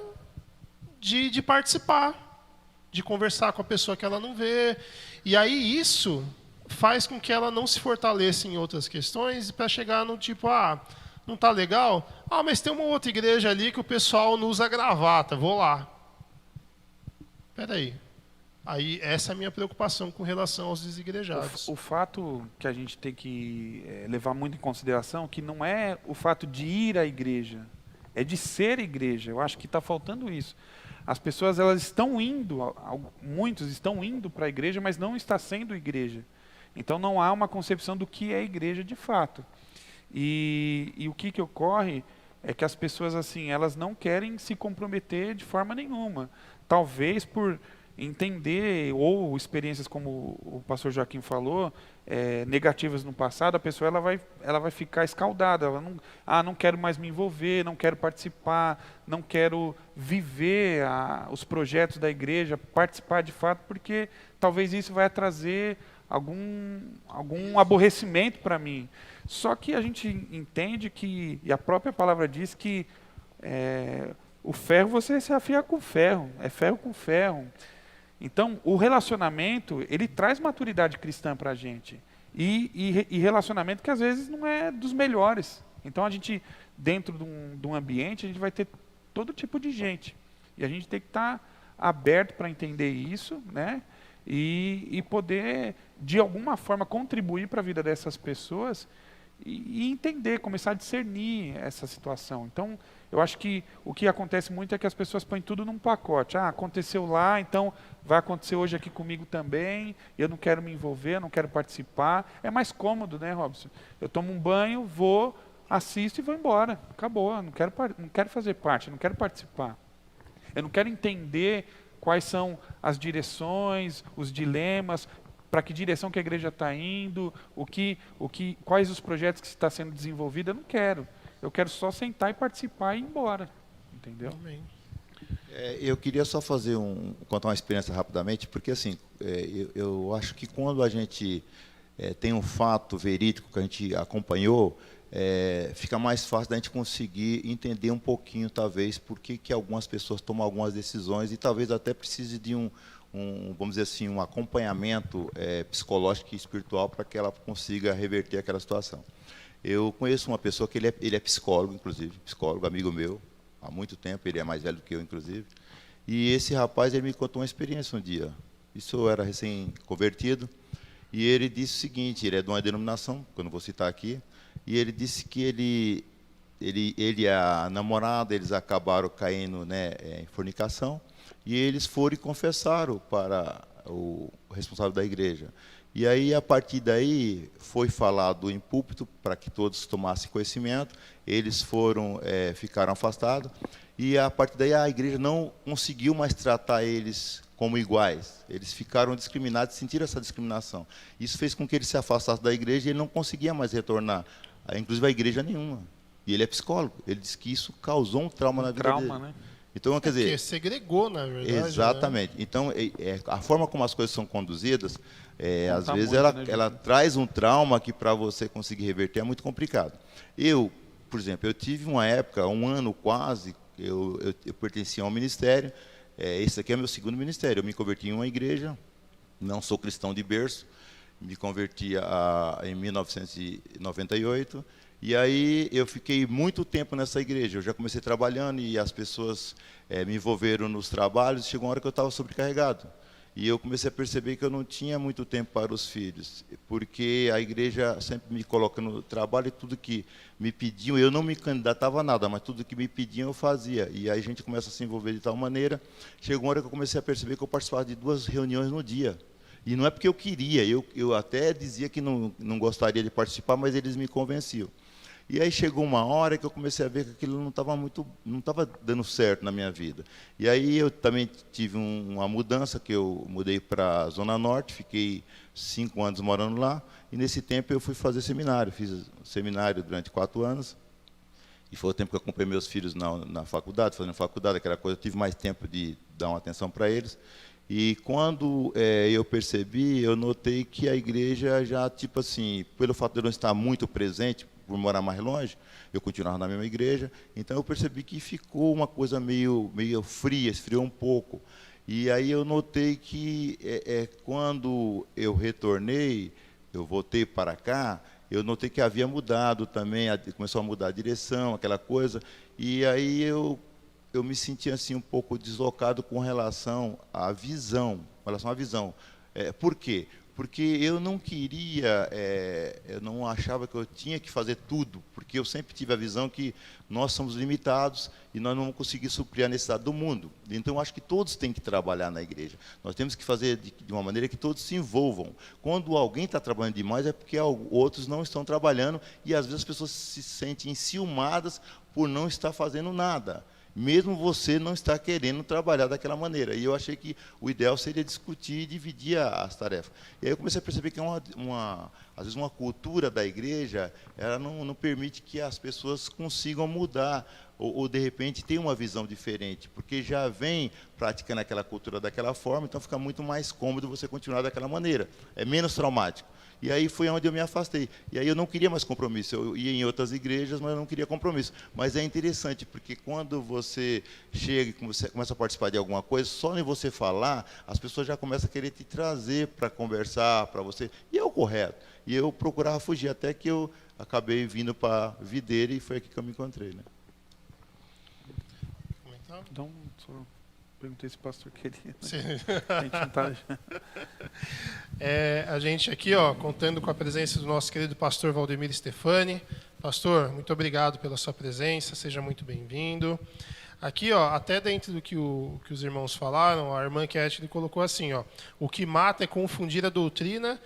S1: de participar, de conversar com a pessoa que ela não vê. E aí isso faz com que ela não se fortaleça em outras questões para chegar no tipo, não está legal? Mas tem uma outra igreja ali que o pessoal não usa gravata, vou lá. Espera aí. Aí essa é a minha preocupação com relação aos desigrejados.
S3: O fato que a gente tem que levar muito em consideração, que não é o fato de ir à igreja, é de ser igreja. Eu acho que está faltando isso. As pessoas, elas estão indo, muitos estão indo para a igreja, mas não está sendo igreja. Então não há uma concepção do que é igreja de fato. E o que ocorre é que as pessoas, assim, elas não querem se comprometer de forma nenhuma. Talvez por entender, ou experiências como o pastor Joaquim falou, negativas no passado, a pessoa ela vai ficar escaldada. Ela não quero mais me envolver, não quero participar, não quero viver os projetos da igreja, participar de fato, porque talvez isso vai trazer algum aborrecimento para mim. Só que a gente entende que, e a própria palavra diz que o ferro você se afia com ferro, é ferro com ferro. Então, o relacionamento, ele traz maturidade cristã para a gente. E relacionamento que às vezes não é dos melhores. Então, a gente, dentro de um ambiente, a gente vai ter todo tipo de gente. E a gente tem que estar aberto para entender isso, né? E poder, de alguma forma, contribuir para a vida dessas pessoas e entender, começar a discernir essa situação. Então, eu acho que o que acontece muito é que as pessoas põem tudo num pacote. Aconteceu lá, então vai acontecer hoje aqui comigo também, eu não quero me envolver, eu não quero participar. É mais cômodo, né, Robson? Eu tomo um banho, vou, assisto e vou embora. Acabou, eu não quero fazer parte, eu não quero participar. Eu não quero entender quais são as direções, os dilemas, para que direção que a igreja está indo, quais os projetos que está sendo desenvolvido, eu não quero. Eu quero só sentar e participar e ir embora. Entendeu?
S1: Amém.
S6: Eu queria só contar uma experiência rapidamente, porque assim, eu acho que quando a gente tem um fato verídico que a gente acompanhou, fica mais fácil da gente conseguir entender um pouquinho, talvez, por que algumas pessoas tomam algumas decisões e talvez até precise de vamos dizer assim, um acompanhamento psicológico e espiritual para que ela consiga reverter aquela situação. Eu conheço uma pessoa que ele é psicólogo, inclusive, psicólogo, amigo meu, há muito tempo, ele é mais velho do que eu, inclusive. E esse rapaz, ele me contou uma experiência um dia. Isso eu era recém-convertido. E ele disse o seguinte, ele é de uma denominação, que eu não vou citar aqui, e ele disse que ele e a namorada, eles acabaram caindo, né, em fornicação, e eles foram e confessaram para o responsável da igreja. E aí, a partir daí, foi falado em púlpito para que todos tomassem conhecimento, eles ficaram afastados, e a partir daí a igreja não conseguiu mais tratar eles como iguais. Eles ficaram discriminados, sentiram essa discriminação. Isso fez com que ele se afastasse da igreja e ele não conseguia mais retornar, inclusive a igreja nenhuma. E ele é psicólogo. Ele disse que isso causou um trauma na vida dele.
S3: Né?
S6: Então, quer dizer,
S1: porque segregou, na verdade.
S6: exatamente.
S1: Né?
S6: Então, a forma como as coisas são conduzidas, às vezes
S3: muito, né,
S6: ela traz um trauma que para você conseguir reverter é muito complicado. Eu, por exemplo, eu tive uma época, um ano quase, eu pertencia a um ministério. Esse aqui é meu segundo ministério. Eu me converti em uma igreja, não sou cristão de berço, me converti em 1998, e aí eu fiquei muito tempo nessa igreja. Eu já comecei trabalhando e as pessoas me envolveram nos trabalhos, chegou uma hora que eu estava sobrecarregado. E eu comecei a perceber que eu não tinha muito tempo para os filhos, porque a igreja sempre me coloca no trabalho e tudo que me pediam, eu não me candidatava a nada, mas tudo que me pediam eu fazia. E aí a gente começa a se envolver de tal maneira. Chegou uma hora que eu comecei a perceber que eu participava de 2 reuniões no dia. E não é porque eu queria, eu até dizia que não gostaria de participar, mas eles me convenciam. E aí chegou uma hora que eu comecei a ver que aquilo não estava dando certo na minha vida. E aí eu também tive uma mudança, que eu mudei para a Zona Norte, fiquei 5 anos morando lá, e nesse tempo eu fui fazer seminário, fiz seminário durante 4 anos, e foi o tempo que eu acompanhei meus filhos na faculdade, fazendo faculdade, aquela coisa, eu tive mais tempo de dar uma atenção para eles. E quando eu percebi, eu notei que a igreja já, tipo assim, pelo fato de eu não estar muito presente, por morar mais longe, eu continuava na mesma igreja, então eu percebi que ficou uma coisa meio fria, esfriou um pouco. E aí eu notei que quando eu retornei, eu voltei para cá, eu notei que havia mudado também, começou a mudar a direção, aquela coisa, e aí eu me senti assim um pouco deslocado com relação à visão, por quê? Porque eu não queria, eu não achava que eu tinha que fazer tudo, porque eu sempre tive a visão que nós somos limitados e nós não vamos conseguir suprir a necessidade do mundo. Então, eu acho que todos têm que trabalhar na igreja. Nós temos que fazer de uma maneira que todos se envolvam. Quando alguém está trabalhando demais, é porque outros não estão trabalhando, e às vezes as pessoas se sentem enciumadas por não estar fazendo nada, mesmo você não está querendo trabalhar daquela maneira. E eu achei que o ideal seria discutir e dividir as tarefas. E aí eu comecei a perceber que às vezes uma cultura da igreja, ela não permite que as pessoas consigam mudar, ou de repente ter uma visão diferente, porque já vem praticando aquela cultura daquela forma, então fica muito mais cômodo você continuar daquela maneira, é menos traumático. E aí foi onde eu me afastei. E aí eu não queria mais compromisso. Eu ia em outras igrejas, mas eu não queria compromisso. Mas é interessante, porque quando você chega e começa a participar de alguma coisa, só em você falar, as pessoas já começam a querer te trazer para conversar, para você. E é o correto. E eu procurava fugir, até que eu acabei vindo para a Videira, e foi aqui que eu me encontrei. Né?
S3: Então, só perguntei se o pastor queria.
S1: Sim.
S3: A gente não tá...
S1: A gente aqui, contando com a presença do nosso querido pastor Valdemir Stefani. Pastor, muito obrigado pela sua presença, seja muito bem-vindo. Aqui, até dentro do que os irmãos falaram, a irmã Ketty colocou assim, o que mata é confundir a doutrina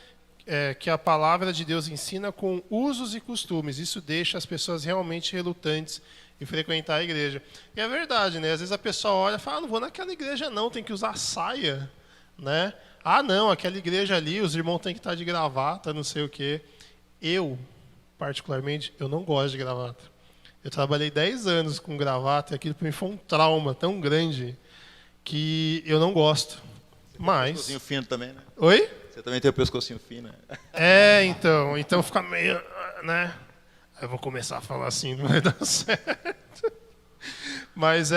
S1: que a palavra de Deus ensina com usos e costumes. Isso deixa as pessoas realmente relutantes em frequentar a igreja. E é verdade, né? Às vezes a pessoa olha e fala, não vou naquela igreja não, tem que usar saia, né? Ah, não, aquela igreja ali, os irmãos têm que estar de gravata, não sei o quê. Eu, particularmente, eu não gosto de gravata. Eu trabalhei 10 anos com gravata e aquilo para mim foi um trauma tão grande que eu não gosto. Mas...
S6: pescocinho fino também, né?
S1: Oi?
S6: Você também tem o pescocinho fino, né?
S1: Então fica meio, né? Aí eu vou começar a falar assim, não vai dar certo. Mas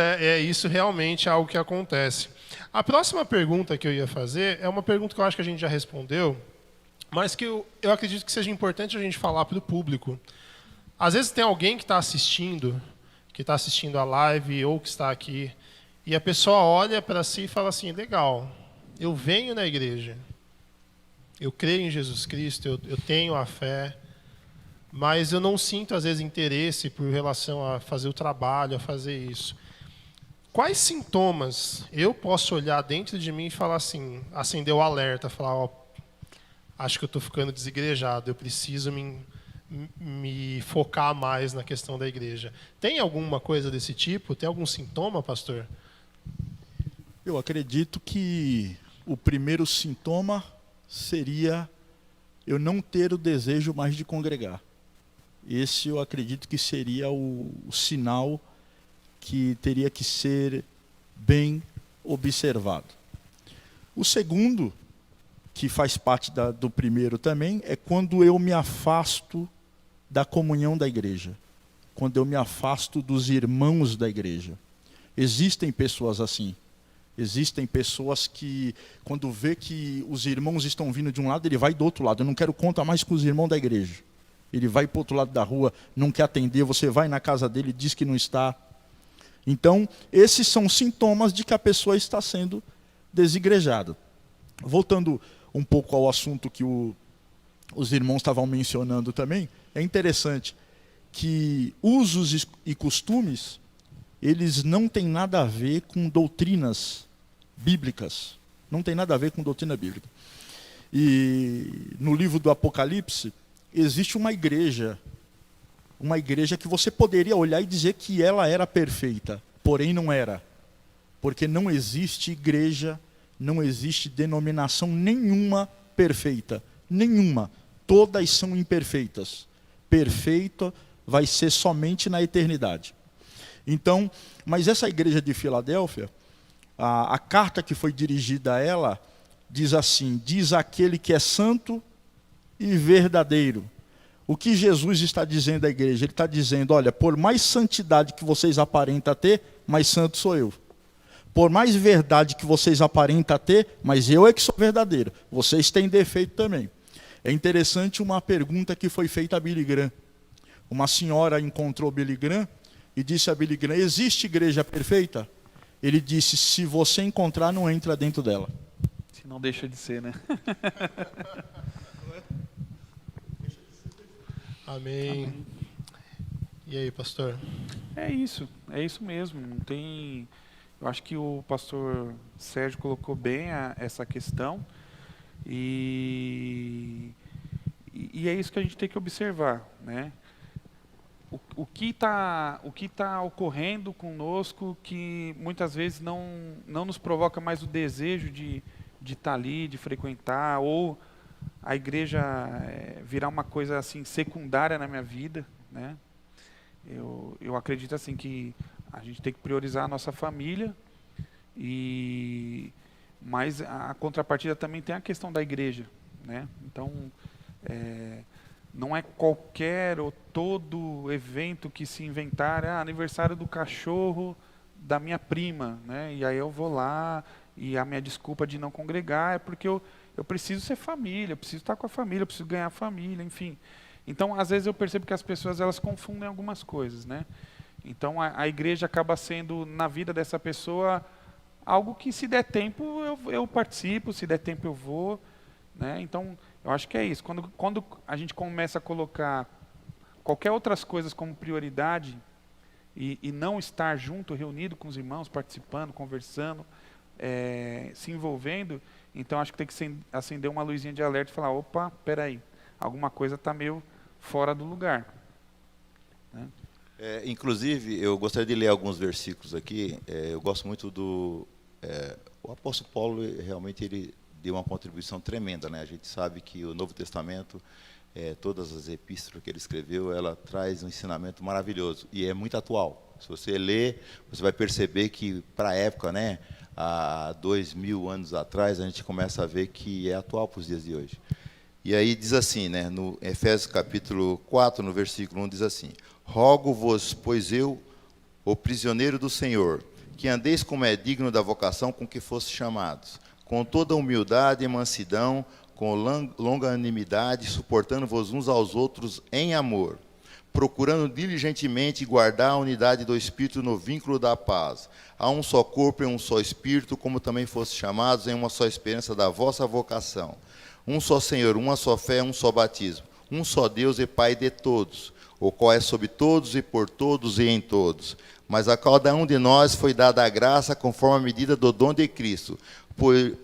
S1: isso realmente é algo que acontece. A próxima pergunta que eu ia fazer é uma pergunta que eu acho que a gente já respondeu, mas que eu acredito que seja importante a gente falar para o público. Às vezes tem alguém que está assistindo a live ou que está aqui, e a pessoa olha para si e fala assim, legal, eu venho na igreja, eu creio em Jesus Cristo, eu tenho a fé, mas eu não sinto, às vezes, interesse por relação a fazer o trabalho, a fazer isso. Quais sintomas eu posso olhar dentro de mim e falar assim, acender o alerta, falar, ó, acho que eu estou ficando desigrejado, eu preciso me focar mais na questão da igreja. Tem alguma coisa desse tipo? Tem algum sintoma, pastor?
S7: Eu acredito que o primeiro sintoma seria eu não ter o desejo mais de congregar. Esse eu acredito que seria o sinal que teria que ser bem observado. O segundo, que faz parte do primeiro também, é quando eu me afasto da comunhão da igreja, quando eu me afasto dos irmãos da igreja. Existem pessoas assim. Existem pessoas que, quando vê que os irmãos estão vindo de um lado, ele vai do outro lado. Eu não quero contar mais com os irmãos da igreja. Ele vai para o outro lado da rua, não quer atender, você vai na casa dele, diz que não está. Então, esses são sintomas de que a pessoa está sendo desigrejada. Voltando um pouco ao assunto que os irmãos estavam mencionando também, é interessante que usos e costumes, eles não têm nada a ver com doutrinas bíblicas. Não tem nada a ver com doutrina bíblica. E no livro do Apocalipse, existe uma igreja que você poderia olhar e dizer que ela era perfeita, porém não era. Porque não existe igreja, não existe denominação nenhuma perfeita. Nenhuma. Todas são imperfeitas. Perfeita vai ser somente na eternidade. Então, mas essa igreja de Filadélfia, a carta que foi dirigida a ela, diz assim, diz aquele que é santo e verdadeiro. O que Jesus está dizendo à igreja? Ele está dizendo, olha, por mais santidade que vocês aparentam ter, mais santo sou eu. Por mais verdade que vocês aparentam ter, mas eu é que sou verdadeiro. Vocês têm defeito também. É interessante uma pergunta que foi feita a Billy Graham. Uma senhora encontrou Billy Graham e disse a Billy Graham, existe igreja perfeita? Ele disse, se você encontrar, não entra dentro dela.
S3: Se não deixa de ser, né?
S1: Amém. E aí, pastor?
S3: É isso mesmo. Não tem. Eu acho que o pastor Sérgio colocou bem essa questão e é isso que a gente tem que observar, né? O que tá ocorrendo conosco que muitas vezes não nos provoca mais o desejo de estar ali, de frequentar, ou a igreja virar uma coisa assim secundária na minha vida, né? Eu acredito assim que a gente tem que priorizar a nossa família, mas a contrapartida também tem a questão da igreja, né? Então, não é qualquer ou todo evento que se inventar, aniversário do cachorro da minha prima, né? E aí eu vou lá e a minha desculpa de não congregar é porque eu preciso ser família, eu preciso estar com a família, eu preciso ganhar a família, enfim. Então, às vezes eu percebo que as pessoas elas confundem algumas coisas, né? Então, a igreja acaba sendo, na vida dessa pessoa, algo que se der tempo eu participo, se der tempo eu vou, né? Então, eu acho que é isso. Quando a gente começa a colocar qualquer outras coisas como prioridade e não estar junto, reunido com os irmãos, participando, conversando, se envolvendo, então acho que tem que acender uma luzinha de alerta e falar, opa, peraí, alguma coisa está meio fora do lugar, né?
S6: Inclusive, eu gostaria de ler alguns versículos aqui. Eu gosto muito o apóstolo Paulo, realmente ele deu uma contribuição tremenda, né? A gente sabe que o Novo Testamento, todas as epístolas que ele escreveu, ela traz um ensinamento maravilhoso e é muito atual. Se você ler, você vai perceber que, para a época, né, há 2000 anos atrás, a gente começa a ver que é atual para os dias de hoje. E aí diz assim, né, no Efésios capítulo 4, no versículo 1, diz assim, rogo-vos, pois eu, o prisioneiro do Senhor, que andeis como é digno da vocação com que foste chamados, com toda humildade e mansidão, com longanimidade, suportando-vos uns aos outros em amor, procurando diligentemente guardar a unidade do Espírito no vínculo da paz. Há um só corpo e um só Espírito, como também fosse chamados em uma só esperança da vossa vocação. Um só Senhor, uma só fé, um só batismo. Um só Deus e Pai de todos, o qual é sobre todos e por todos e em todos. Mas a cada um de nós foi dada a graça conforme a medida do dom de Cristo.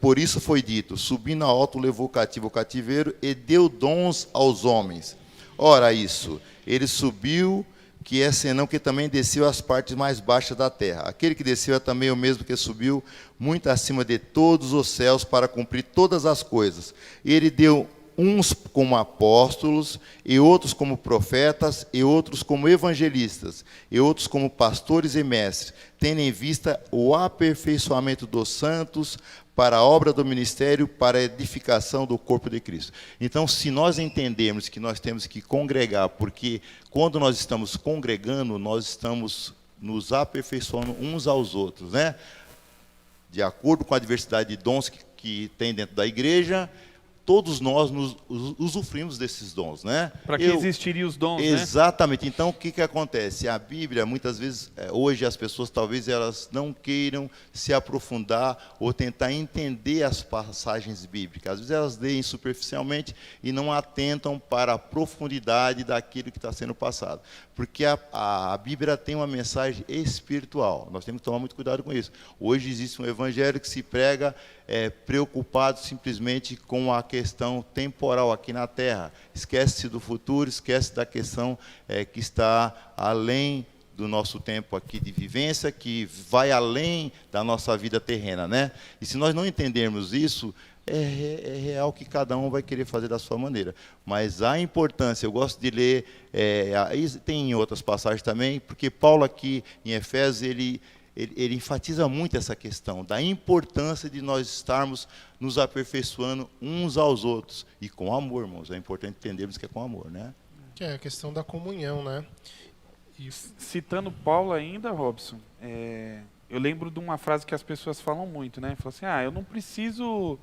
S6: Por isso foi dito, subindo ao alto levou o cativo ao cativeiro e deu dons aos homens. Ora isso, ele subiu, que é senão que também desceu às partes mais baixas da terra. Aquele que desceu é também o mesmo que subiu muito acima de todos os céus para cumprir todas as coisas. Ele deu uns como apóstolos, e outros como profetas, e outros como evangelistas, e outros como pastores e mestres, tendo em vista o aperfeiçoamento dos santos, para a obra do ministério, para a edificação do corpo de Cristo. Então, se nós entendermos que nós temos que congregar, porque quando nós estamos congregando, nós estamos nos aperfeiçoando uns aos outros, né? De acordo com a diversidade de dons que tem dentro da igreja, todos nós usufruímos desses dons, né?
S3: Para que existiriam os dons,
S6: exatamente. Né? Então, o que acontece? A Bíblia, muitas vezes, hoje as pessoas talvez elas não queiram se aprofundar ou tentar entender as passagens bíblicas. Às vezes elas leem superficialmente e não atentam para a profundidade daquilo que está sendo passado. Porque a Bíblia tem uma mensagem espiritual. Nós temos que tomar muito cuidado com isso. Hoje existe um evangelho que se prega preocupado simplesmente com a questão temporal aqui na Terra. Esquece do futuro, esquece da questão que está além do nosso tempo aqui de vivência, que vai além da nossa vida terrena, né? E se nós não entendermos isso, é real que cada um vai querer fazer da sua maneira. Mas a importância, eu gosto de ler, tem em outras passagens também, porque Paulo aqui em Efésios, ele enfatiza muito essa questão da importância de nós estarmos nos aperfeiçoando uns aos outros. E com amor, irmãos. É importante entendermos que é com amor, né?
S1: Que é a questão da comunhão, né?
S3: E citando Paulo ainda, Robson, eu lembro de uma frase que as pessoas falam muito, né? Falam assim, eu não preciso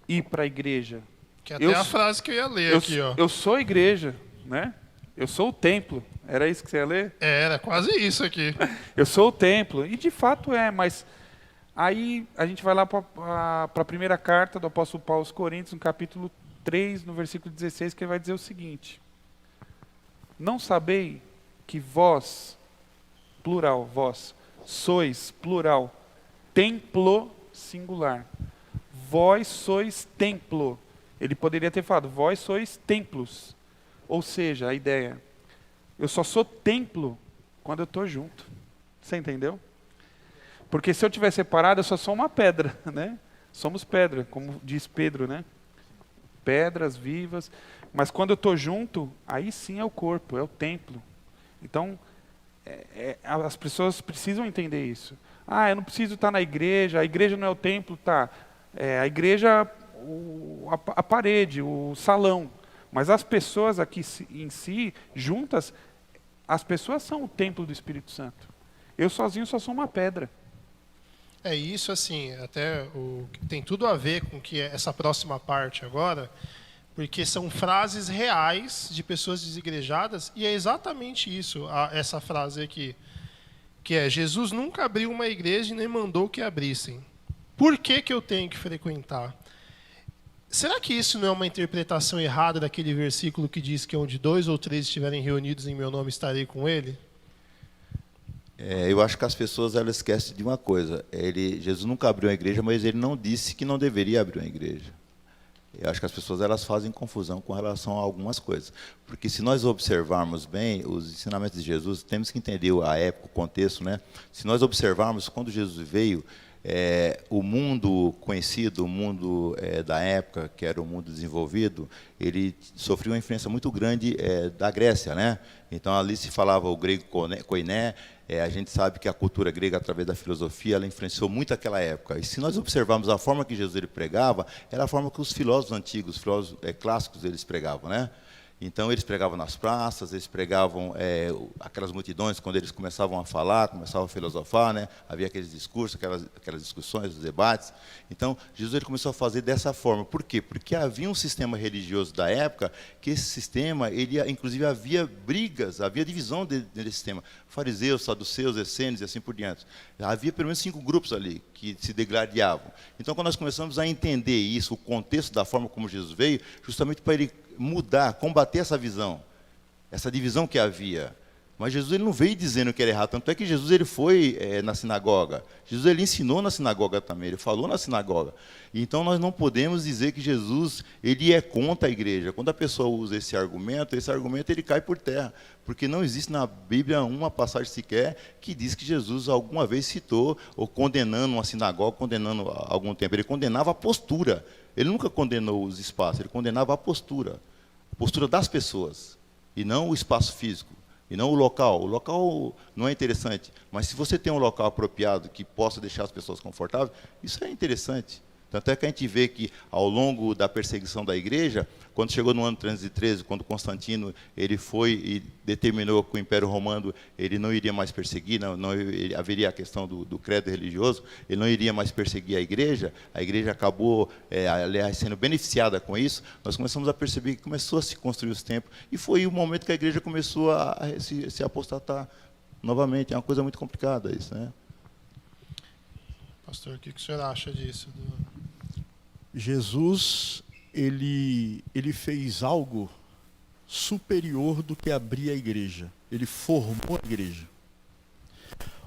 S3: ir para a igreja.
S1: Que é até a frase que eu ia ler aqui, ó.
S3: Eu sou a igreja, né? Eu sou o templo. Era isso que você ia ler?
S1: Era quase isso aqui.
S3: Eu sou o templo. E de fato mas aí a gente vai lá para a primeira carta do apóstolo Paulo aos Coríntios, no capítulo 3, no versículo 16, que ele vai dizer o seguinte: não sabei que vós, plural, vós, sois, plural, templo, singular. Vós sois templo. Ele poderia ter falado, vós sois templos. Ou seja, a ideia, eu só sou templo quando eu estou junto. Você entendeu? Porque se eu estiver separado, eu só sou uma pedra, né? Somos pedra, como diz Pedro, né? Pedras vivas. Mas quando eu estou junto, aí sim é o corpo, é o templo. Então, as pessoas precisam entender isso. Eu não preciso estar na igreja, a igreja não é o templo, tá? A igreja, a parede, o salão. Mas as pessoas aqui em si, juntas, as pessoas são o templo do Espírito Santo. Eu sozinho só sou uma pedra.
S1: É isso, assim, até tem tudo a ver com que essa próxima parte agora, porque são frases reais de pessoas desigrejadas, e é exatamente isso, essa frase aqui, que é: Jesus nunca abriu uma igreja e nem mandou que abrissem. Por que eu tenho que frequentar? Será que isso não é uma interpretação errada daquele versículo que diz que onde 2 ou 3 estiverem reunidos em meu nome, estarei com ele?
S6: Eu acho que as pessoas elas esquecem de uma coisa. Jesus nunca abriu uma igreja, mas ele não disse que não deveria abrir uma igreja. Eu acho que as pessoas elas fazem confusão com relação a algumas coisas. Porque se nós observarmos bem os ensinamentos de Jesus, temos que entender a época, o contexto, né? Se nós observarmos, quando Jesus veio, o mundo conhecido, o mundo da época, que era o mundo desenvolvido, ele sofreu uma influência muito grande da Grécia, né? Então ali se falava o grego koiné. A gente sabe que a cultura grega, através da filosofia, ela influenciou muito aquela época. E se nós observarmos a forma que Jesus ele pregava, era a forma que os filósofos antigos, os filósofos clássicos, eles pregavam, né? Então, eles pregavam nas praças, eles pregavam aquelas multidões, quando eles começavam a falar, começavam a filosofar, né? Havia aqueles discursos, aquelas discussões, os debates. Então, Jesus ele começou a fazer dessa forma. Por quê? Porque havia um sistema religioso da época, que esse sistema, inclusive, havia brigas, havia divisão desse sistema. Fariseus, saduceus, essênios e assim por diante. Havia pelo menos 5 grupos ali que se degladiavam. Então, quando nós começamos a entender isso, o contexto da forma como Jesus veio, justamente para ele mudar, combater essa visão, essa divisão que havia. Mas Jesus ele não veio dizendo que era errado, tanto é que Jesus ele foi na sinagoga. Jesus ele ensinou na sinagoga também, ele falou na sinagoga. Então nós não podemos dizer que Jesus ele é contra a igreja. Quando a pessoa usa esse argumento ele cai por terra, porque não existe na Bíblia uma passagem sequer que diz que Jesus alguma vez citou ou condenando uma sinagoga, condenando algum tempo. Ele condenava a postura. Ele nunca condenou os espaços, ele condenava a postura das pessoas, e não o espaço físico, e não o local. O local não é interessante, mas se você tem um local apropriado que possa deixar as pessoas confortáveis, isso é interessante. Tanto é que a gente vê que, ao longo da perseguição da igreja, quando chegou no ano 313, quando Constantino ele foi e determinou que o Império Romano ele não iria mais perseguir, haveria a questão do credo religioso, ele não iria mais perseguir a igreja acabou, aliás, sendo beneficiada com isso. Nós começamos a perceber que começou a se construir os templos, e foi o momento que a igreja começou a se apostatar novamente. É uma coisa muito complicada isso, né?
S1: Pastor, o que o senhor acha disso?
S7: Jesus, ele fez algo superior do que abrir a igreja. Ele formou a igreja.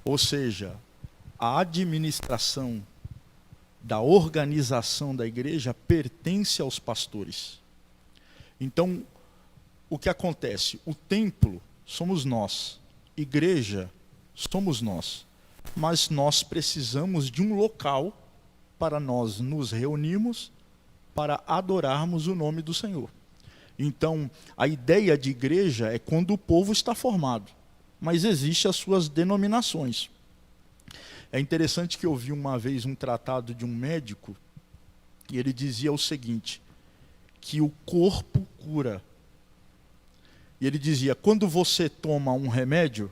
S7: Ou seja, a administração da organização da igreja pertence aos pastores. Então, o que acontece? O templo somos nós, igreja somos nós, mas nós precisamos de um local para nós nos reunirmos para adorarmos o nome do Senhor. Então, a ideia de igreja é quando o povo está formado, mas existem as suas denominações. É interessante que eu vi uma vez um tratado de um médico, e ele dizia o seguinte, que o corpo cura. E ele dizia, quando você toma um remédio,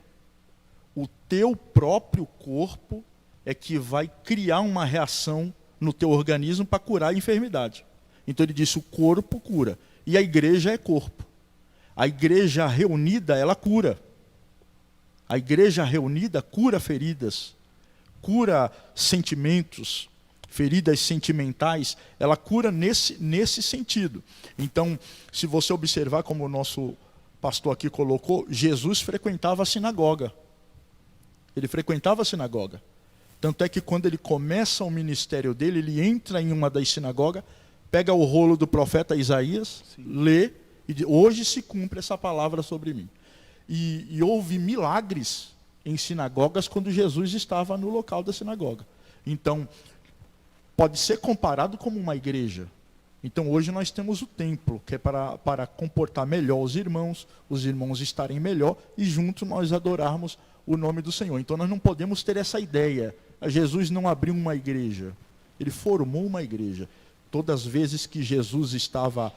S7: o teu próprio corpo é que vai criar uma reação no teu organismo para curar a enfermidade. Então ele disse, o corpo cura. E a igreja é corpo. A igreja reunida, ela cura. A igreja reunida cura feridas, cura sentimentos, feridas sentimentais, ela cura nesse sentido. Então, se você observar, como o nosso pastor aqui colocou, Jesus frequentava a sinagoga. Ele frequentava a sinagoga. Tanto é que quando ele começa o ministério dele, ele entra em uma das sinagogas, pega o rolo do profeta Isaías, sim, lê, e diz, hoje se cumpre essa palavra sobre mim. E houve milagres em sinagogas quando Jesus estava no local da sinagoga. Então, pode ser comparado como uma igreja. Então, hoje nós temos o templo, que é para comportar melhor os irmãos estarem melhor, e juntos nós adorarmos o nome do Senhor. Então, nós não podemos ter essa ideia. Jesus não abriu uma igreja, ele formou uma igreja. Todas as vezes que Jesus estava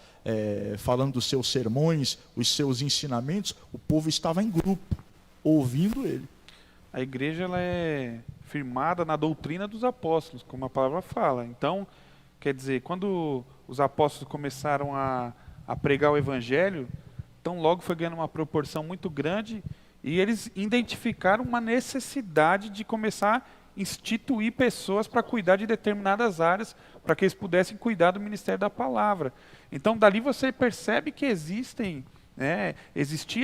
S7: falando dos seus sermões, os seus ensinamentos, o povo estava em grupo, ouvindo ele.
S3: A igreja ela é firmada na doutrina dos apóstolos, como a palavra fala. Então, quer dizer, quando os apóstolos começaram a pregar o evangelho, tão logo foi ganhando uma proporção muito grande, e eles identificaram uma necessidade de começar a instituir pessoas para cuidar de determinadas áreas, para que eles pudessem cuidar do ministério da palavra. Então, dali você percebe que existia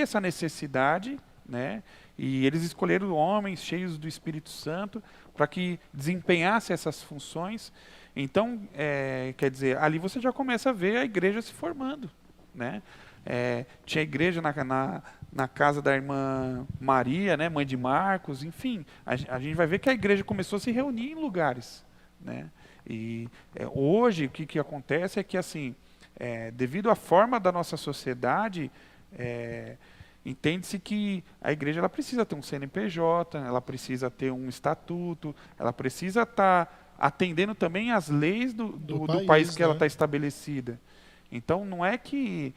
S3: essa necessidade, né? E eles escolheram homens cheios do Espírito Santo para que desempenhassem essas funções. Então, quer dizer, ali você já começa a ver a igreja se formando, né? Tinha igreja na casa da irmã Maria, né, mãe de Marcos, enfim. A gente vai ver que a igreja começou a se reunir em lugares, né? E hoje o que acontece é que, assim, devido à forma da nossa sociedade, entende-se que a igreja ela precisa ter um CNPJ, ela precisa ter um estatuto, ela precisa estar atendendo também às leis do país que ela está estabelecida. Então, não é que...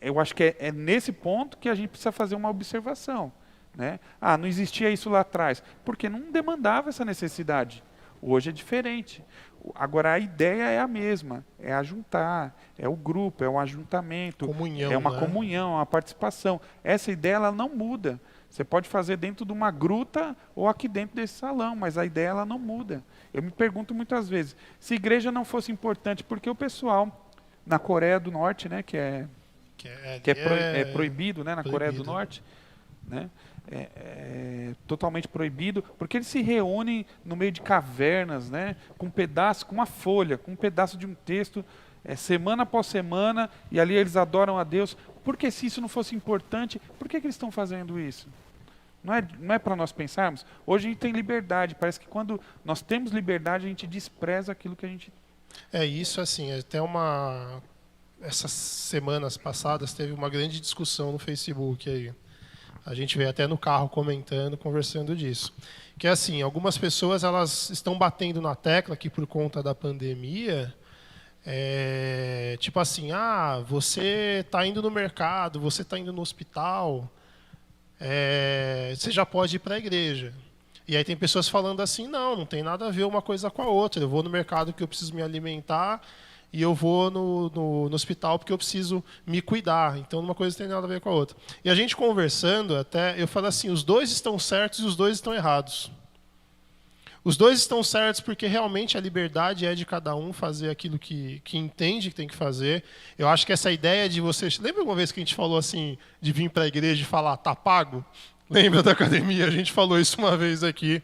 S3: eu acho que é nesse ponto que a gente precisa fazer uma observação. Né? Não existia isso lá atrás, porque não demandava essa necessidade. Hoje é diferente. Agora, a ideia é a mesma, é ajuntar, é o grupo, é o ajuntamento,
S1: Comunhão,
S3: é uma
S1: né?
S3: comunhão, uma participação. Essa ideia ela não muda. Você pode fazer dentro de uma gruta ou aqui dentro desse salão, mas a ideia ela não muda. Eu me pergunto muitas vezes, se igreja não fosse importante, por que o pessoal na Coreia do Norte, né, que é proibido, né, na Coreia do Norte, né, totalmente proibido, porque eles se reúnem no meio de cavernas, né, com um pedaço, com uma folha, com um pedaço de um texto, semana após semana, e ali eles adoram a Deus. Porque se isso não fosse importante, por que eles estão fazendo isso? Não é para nós pensarmos? Hoje a gente tem liberdade, parece que quando nós temos liberdade, a gente despreza aquilo que a gente...
S1: Isso assim, essas semanas passadas teve uma grande discussão no Facebook aí. A gente veio até no carro comentando, conversando disso. Que assim, algumas pessoas elas estão batendo na tecla que por conta da pandemia, tipo assim, você está indo no mercado, você está indo no hospital, você já pode ir para a igreja. E aí tem pessoas falando assim, não tem nada a ver uma coisa com a outra. Eu vou no mercado porque eu preciso me alimentar e eu vou no hospital porque eu preciso me cuidar. Então, uma coisa não tem nada a ver com a outra. E a gente conversando, eu falo assim, os dois estão certos e os dois estão errados. Os dois estão certos porque realmente a liberdade é de cada um fazer aquilo que entende que tem que fazer. Eu acho que essa ideia de você... Lembra uma vez que a gente falou assim, de vir para a igreja e falar, tá pago? Lembra da academia? A gente falou isso uma vez aqui.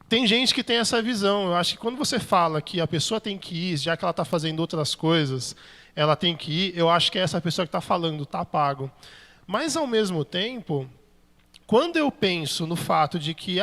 S1: Tem gente que tem essa visão. Eu acho que quando você fala que a pessoa tem que ir, já que ela está fazendo outras coisas, ela tem que ir, eu acho que é essa pessoa que está falando, tá pago. Mas, ao mesmo tempo, quando eu penso no fato de que,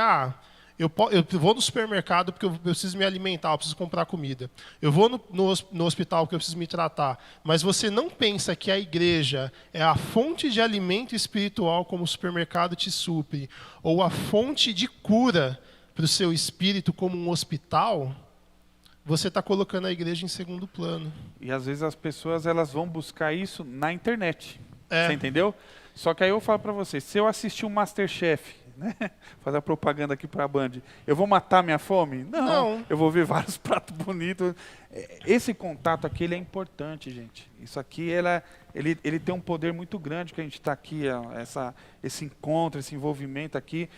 S1: eu vou no supermercado porque eu preciso me alimentar, eu preciso comprar comida. Eu vou no hospital porque eu preciso me tratar. Mas você não pensa que a igreja é a fonte de alimento espiritual como o supermercado te supre, ou a fonte de cura para o seu espírito como um hospital, você está colocando a igreja em segundo plano.
S3: E às vezes as pessoas elas vão buscar isso na internet. Você entendeu? Só que aí eu falo para você, se eu assistir o MasterChef, né? Fazer a propaganda aqui para a Band, eu vou matar minha fome? Não. Eu vou ver vários pratos bonitos. Esse contato aqui ele é importante, gente. Isso aqui ele tem um poder muito grande que a gente está aqui, esse encontro, esse envolvimento aqui.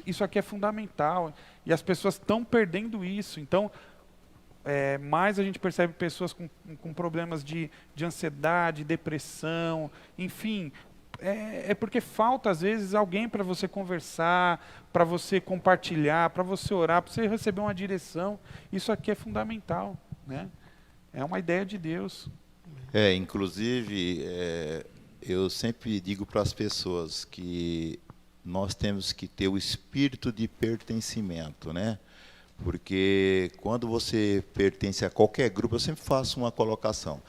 S3: Isso aqui é fundamental. E as pessoas estão perdendo isso. Então, mais a gente percebe pessoas com problemas de ansiedade, depressão, enfim... porque falta, às vezes, alguém para você conversar, para você compartilhar, para você orar, para você receber uma direção. Isso aqui é fundamental, né? É uma ideia de Deus.
S6: Inclusive, eu sempre digo para as pessoas que nós temos que ter o espírito de pertencimento, né? Porque quando você pertence a qualquer grupo, eu sempre faço uma colocação.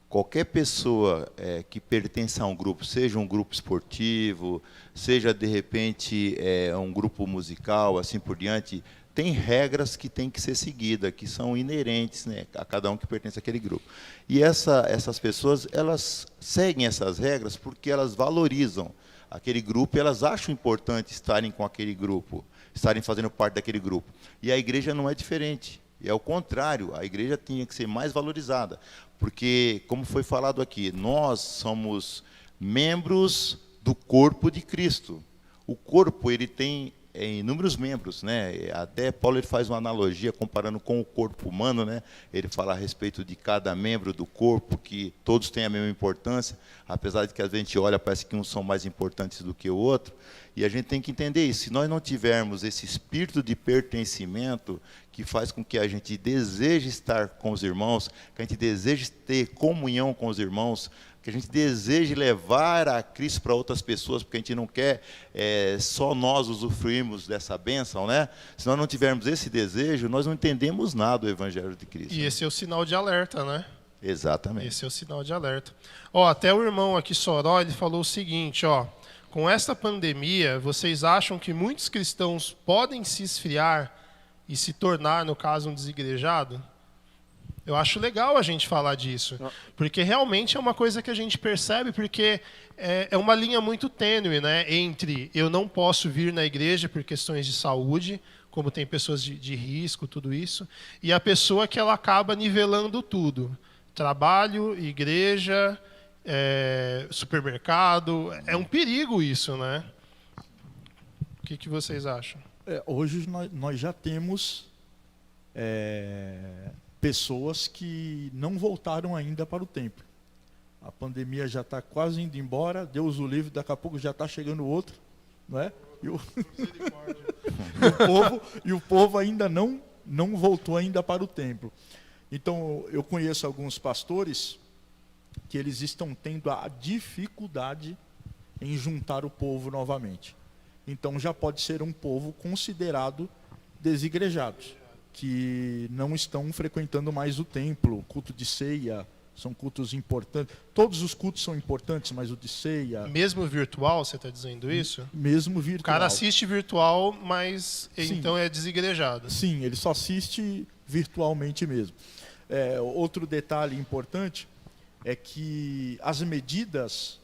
S6: Qualquer pessoa que pertence a um grupo, seja um grupo esportivo, seja, de repente, um grupo musical, assim por diante, tem regras que têm que ser seguidas, que são inerentes, né, a cada um que pertence àquele grupo. E essas pessoas, elas seguem essas regras porque elas valorizam aquele grupo e elas acham importante estarem com aquele grupo, estarem fazendo parte daquele grupo. E a igreja não é diferente. É o contrário, a igreja tinha que ser mais valorizada, porque, como foi falado aqui, nós somos membros do corpo de Cristo. O corpo ele tem inúmeros membros, né? Até Paulo ele faz uma analogia comparando com o corpo humano, né? Ele fala a respeito de cada membro do corpo, que todos têm a mesma importância, apesar de que a gente olha, parece que uns são mais importantes do que o outro. E a gente tem que entender isso. Se nós não tivermos esse espírito de pertencimento, que faz com que a gente deseje estar com os irmãos, que a gente deseje ter comunhão com os irmãos, que a gente deseje levar a Cristo para outras pessoas, porque a gente não quer só nós usufruirmos dessa bênção, né? Se nós não tivermos esse desejo, nós não entendemos nada do Evangelho de Cristo.
S1: E esse é o sinal de alerta, né?
S6: Exatamente.
S1: Esse é o sinal de alerta. Até o irmão aqui, Soró, ele falou o seguinte, com esta pandemia, vocês acham que muitos cristãos podem se esfriar e se tornar, no caso, um desigrejado? Eu acho legal a gente falar disso, porque realmente é uma coisa que a gente percebe, porque é uma linha muito tênue, né, entre eu não posso vir na igreja por questões de saúde, como tem pessoas de risco, tudo isso, e a pessoa que ela acaba nivelando tudo. Trabalho, igreja, supermercado, é um perigo isso, né? O que vocês acham?
S7: Hoje nós já temos pessoas que não voltaram ainda para o templo. A pandemia já está quase indo embora, Deus o livre, daqui a pouco já está chegando outro, não é? E o povo ainda não voltou ainda para o templo. Então, eu conheço alguns pastores que eles estão tendo a dificuldade em juntar o povo novamente. Então, já pode ser um povo considerado desigrejados, que não estão frequentando mais o templo, culto de ceia, são cultos importantes. Todos os cultos são importantes, mas o de ceia...
S1: Mesmo virtual, você está dizendo isso?
S7: Mesmo virtual.
S1: O cara assiste virtual, mas
S7: Sim.
S1: então é desigrejado.
S7: Sim, ele só assiste virtualmente mesmo. Outro detalhe importante é que as medidas,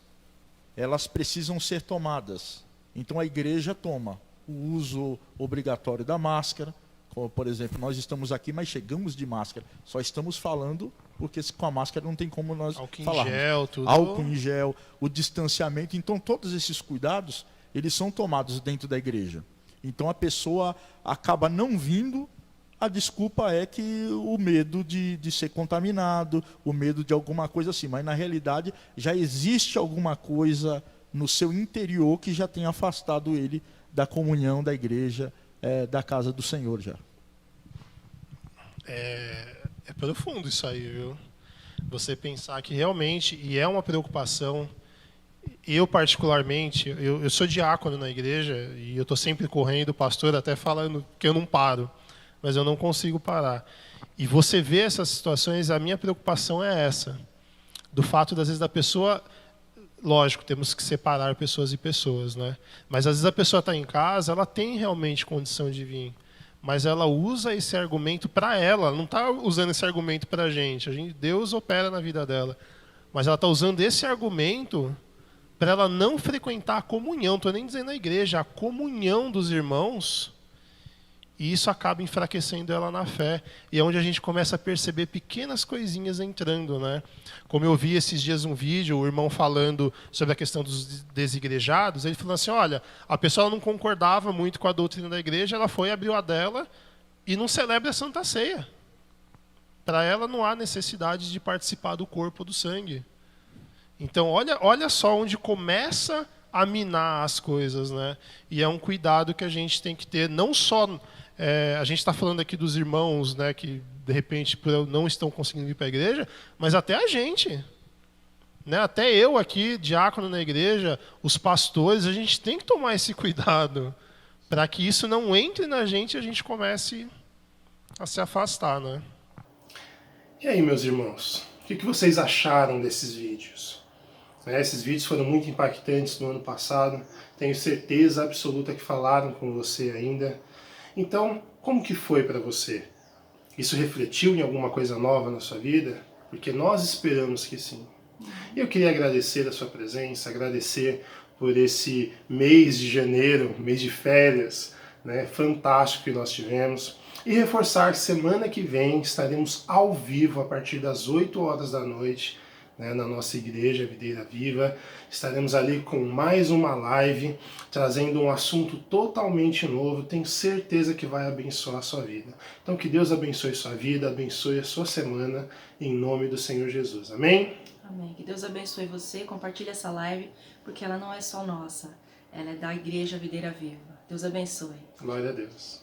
S7: elas precisam ser tomadas. Então a igreja toma o uso obrigatório da máscara, como, por exemplo, nós estamos aqui, mas chegamos de máscara. Só estamos falando porque com a máscara não tem como nós falarmos.
S1: Álcool em gel, tudo.
S7: Álcool em gel, o distanciamento. Então, todos esses cuidados, eles são tomados dentro da igreja. Então, a pessoa acaba não vindo, a desculpa é que o medo de ser contaminado, o medo de alguma coisa assim. Mas, na realidade, já existe alguma coisa no seu interior que já tem afastado ele da comunhão da igreja, da casa do Senhor já.
S1: É profundo isso aí, viu? Você pensar que realmente, e é uma preocupação, eu particularmente, eu sou diácono na igreja e eu estou sempre correndo, o pastor até falando que eu não paro, mas eu não consigo parar. E você vê essas situações, a minha preocupação é essa, do fato, às vezes, da pessoa... Lógico, temos que separar pessoas e pessoas, né? Mas às vezes a pessoa está em casa, ela tem realmente condição de vir, mas ela usa esse argumento para ela não está usando esse argumento para a gente. Deus opera na vida dela, mas ela está usando esse argumento para ela não frequentar a comunhão, estou nem dizendo a igreja, a comunhão dos irmãos, e isso acaba enfraquecendo ela na fé. E é onde a gente começa a perceber pequenas coisinhas entrando, né? Como eu vi esses dias um vídeo, o irmão falando sobre a questão dos desigrejados, ele falou assim, olha, a pessoa não concordava muito com a doutrina da igreja, ela foi, abriu a dela e não celebra a Santa Ceia. Para ela não há necessidade de participar do corpo do sangue. Então, olha só onde começa a minar as coisas, né? E é um cuidado que a gente tem que ter, não só... a gente está falando aqui dos irmãos, né, que de repente não estão conseguindo ir para a igreja, mas até a gente, né, até eu aqui, diácono na igreja, os pastores, a gente tem que tomar esse cuidado para que isso não entre na gente e a gente comece a se afastar, né?
S8: E aí, meus irmãos, o que vocês acharam desses vídeos? Esses vídeos foram muito impactantes no ano passado, tenho certeza absoluta que falaram com você ainda. Então, como que foi para você? Isso refletiu em alguma coisa nova na sua vida? Porque nós esperamos que sim. E eu queria agradecer a sua presença, agradecer por esse mês de janeiro, mês de férias, né, fantástico que nós tivemos. E reforçar que semana que vem estaremos ao vivo a partir das 8 horas da noite, né, na nossa igreja Videira Viva. Estaremos ali com mais uma live, trazendo um assunto totalmente novo. Tenho certeza que vai abençoar a sua vida. Então que Deus abençoe sua vida, abençoe a sua semana, em nome do Senhor Jesus. Amém?
S2: Amém. Que Deus abençoe você, compartilhe essa live, porque ela não é só nossa, ela é da igreja Videira Viva. Deus abençoe.
S8: Glória a Deus.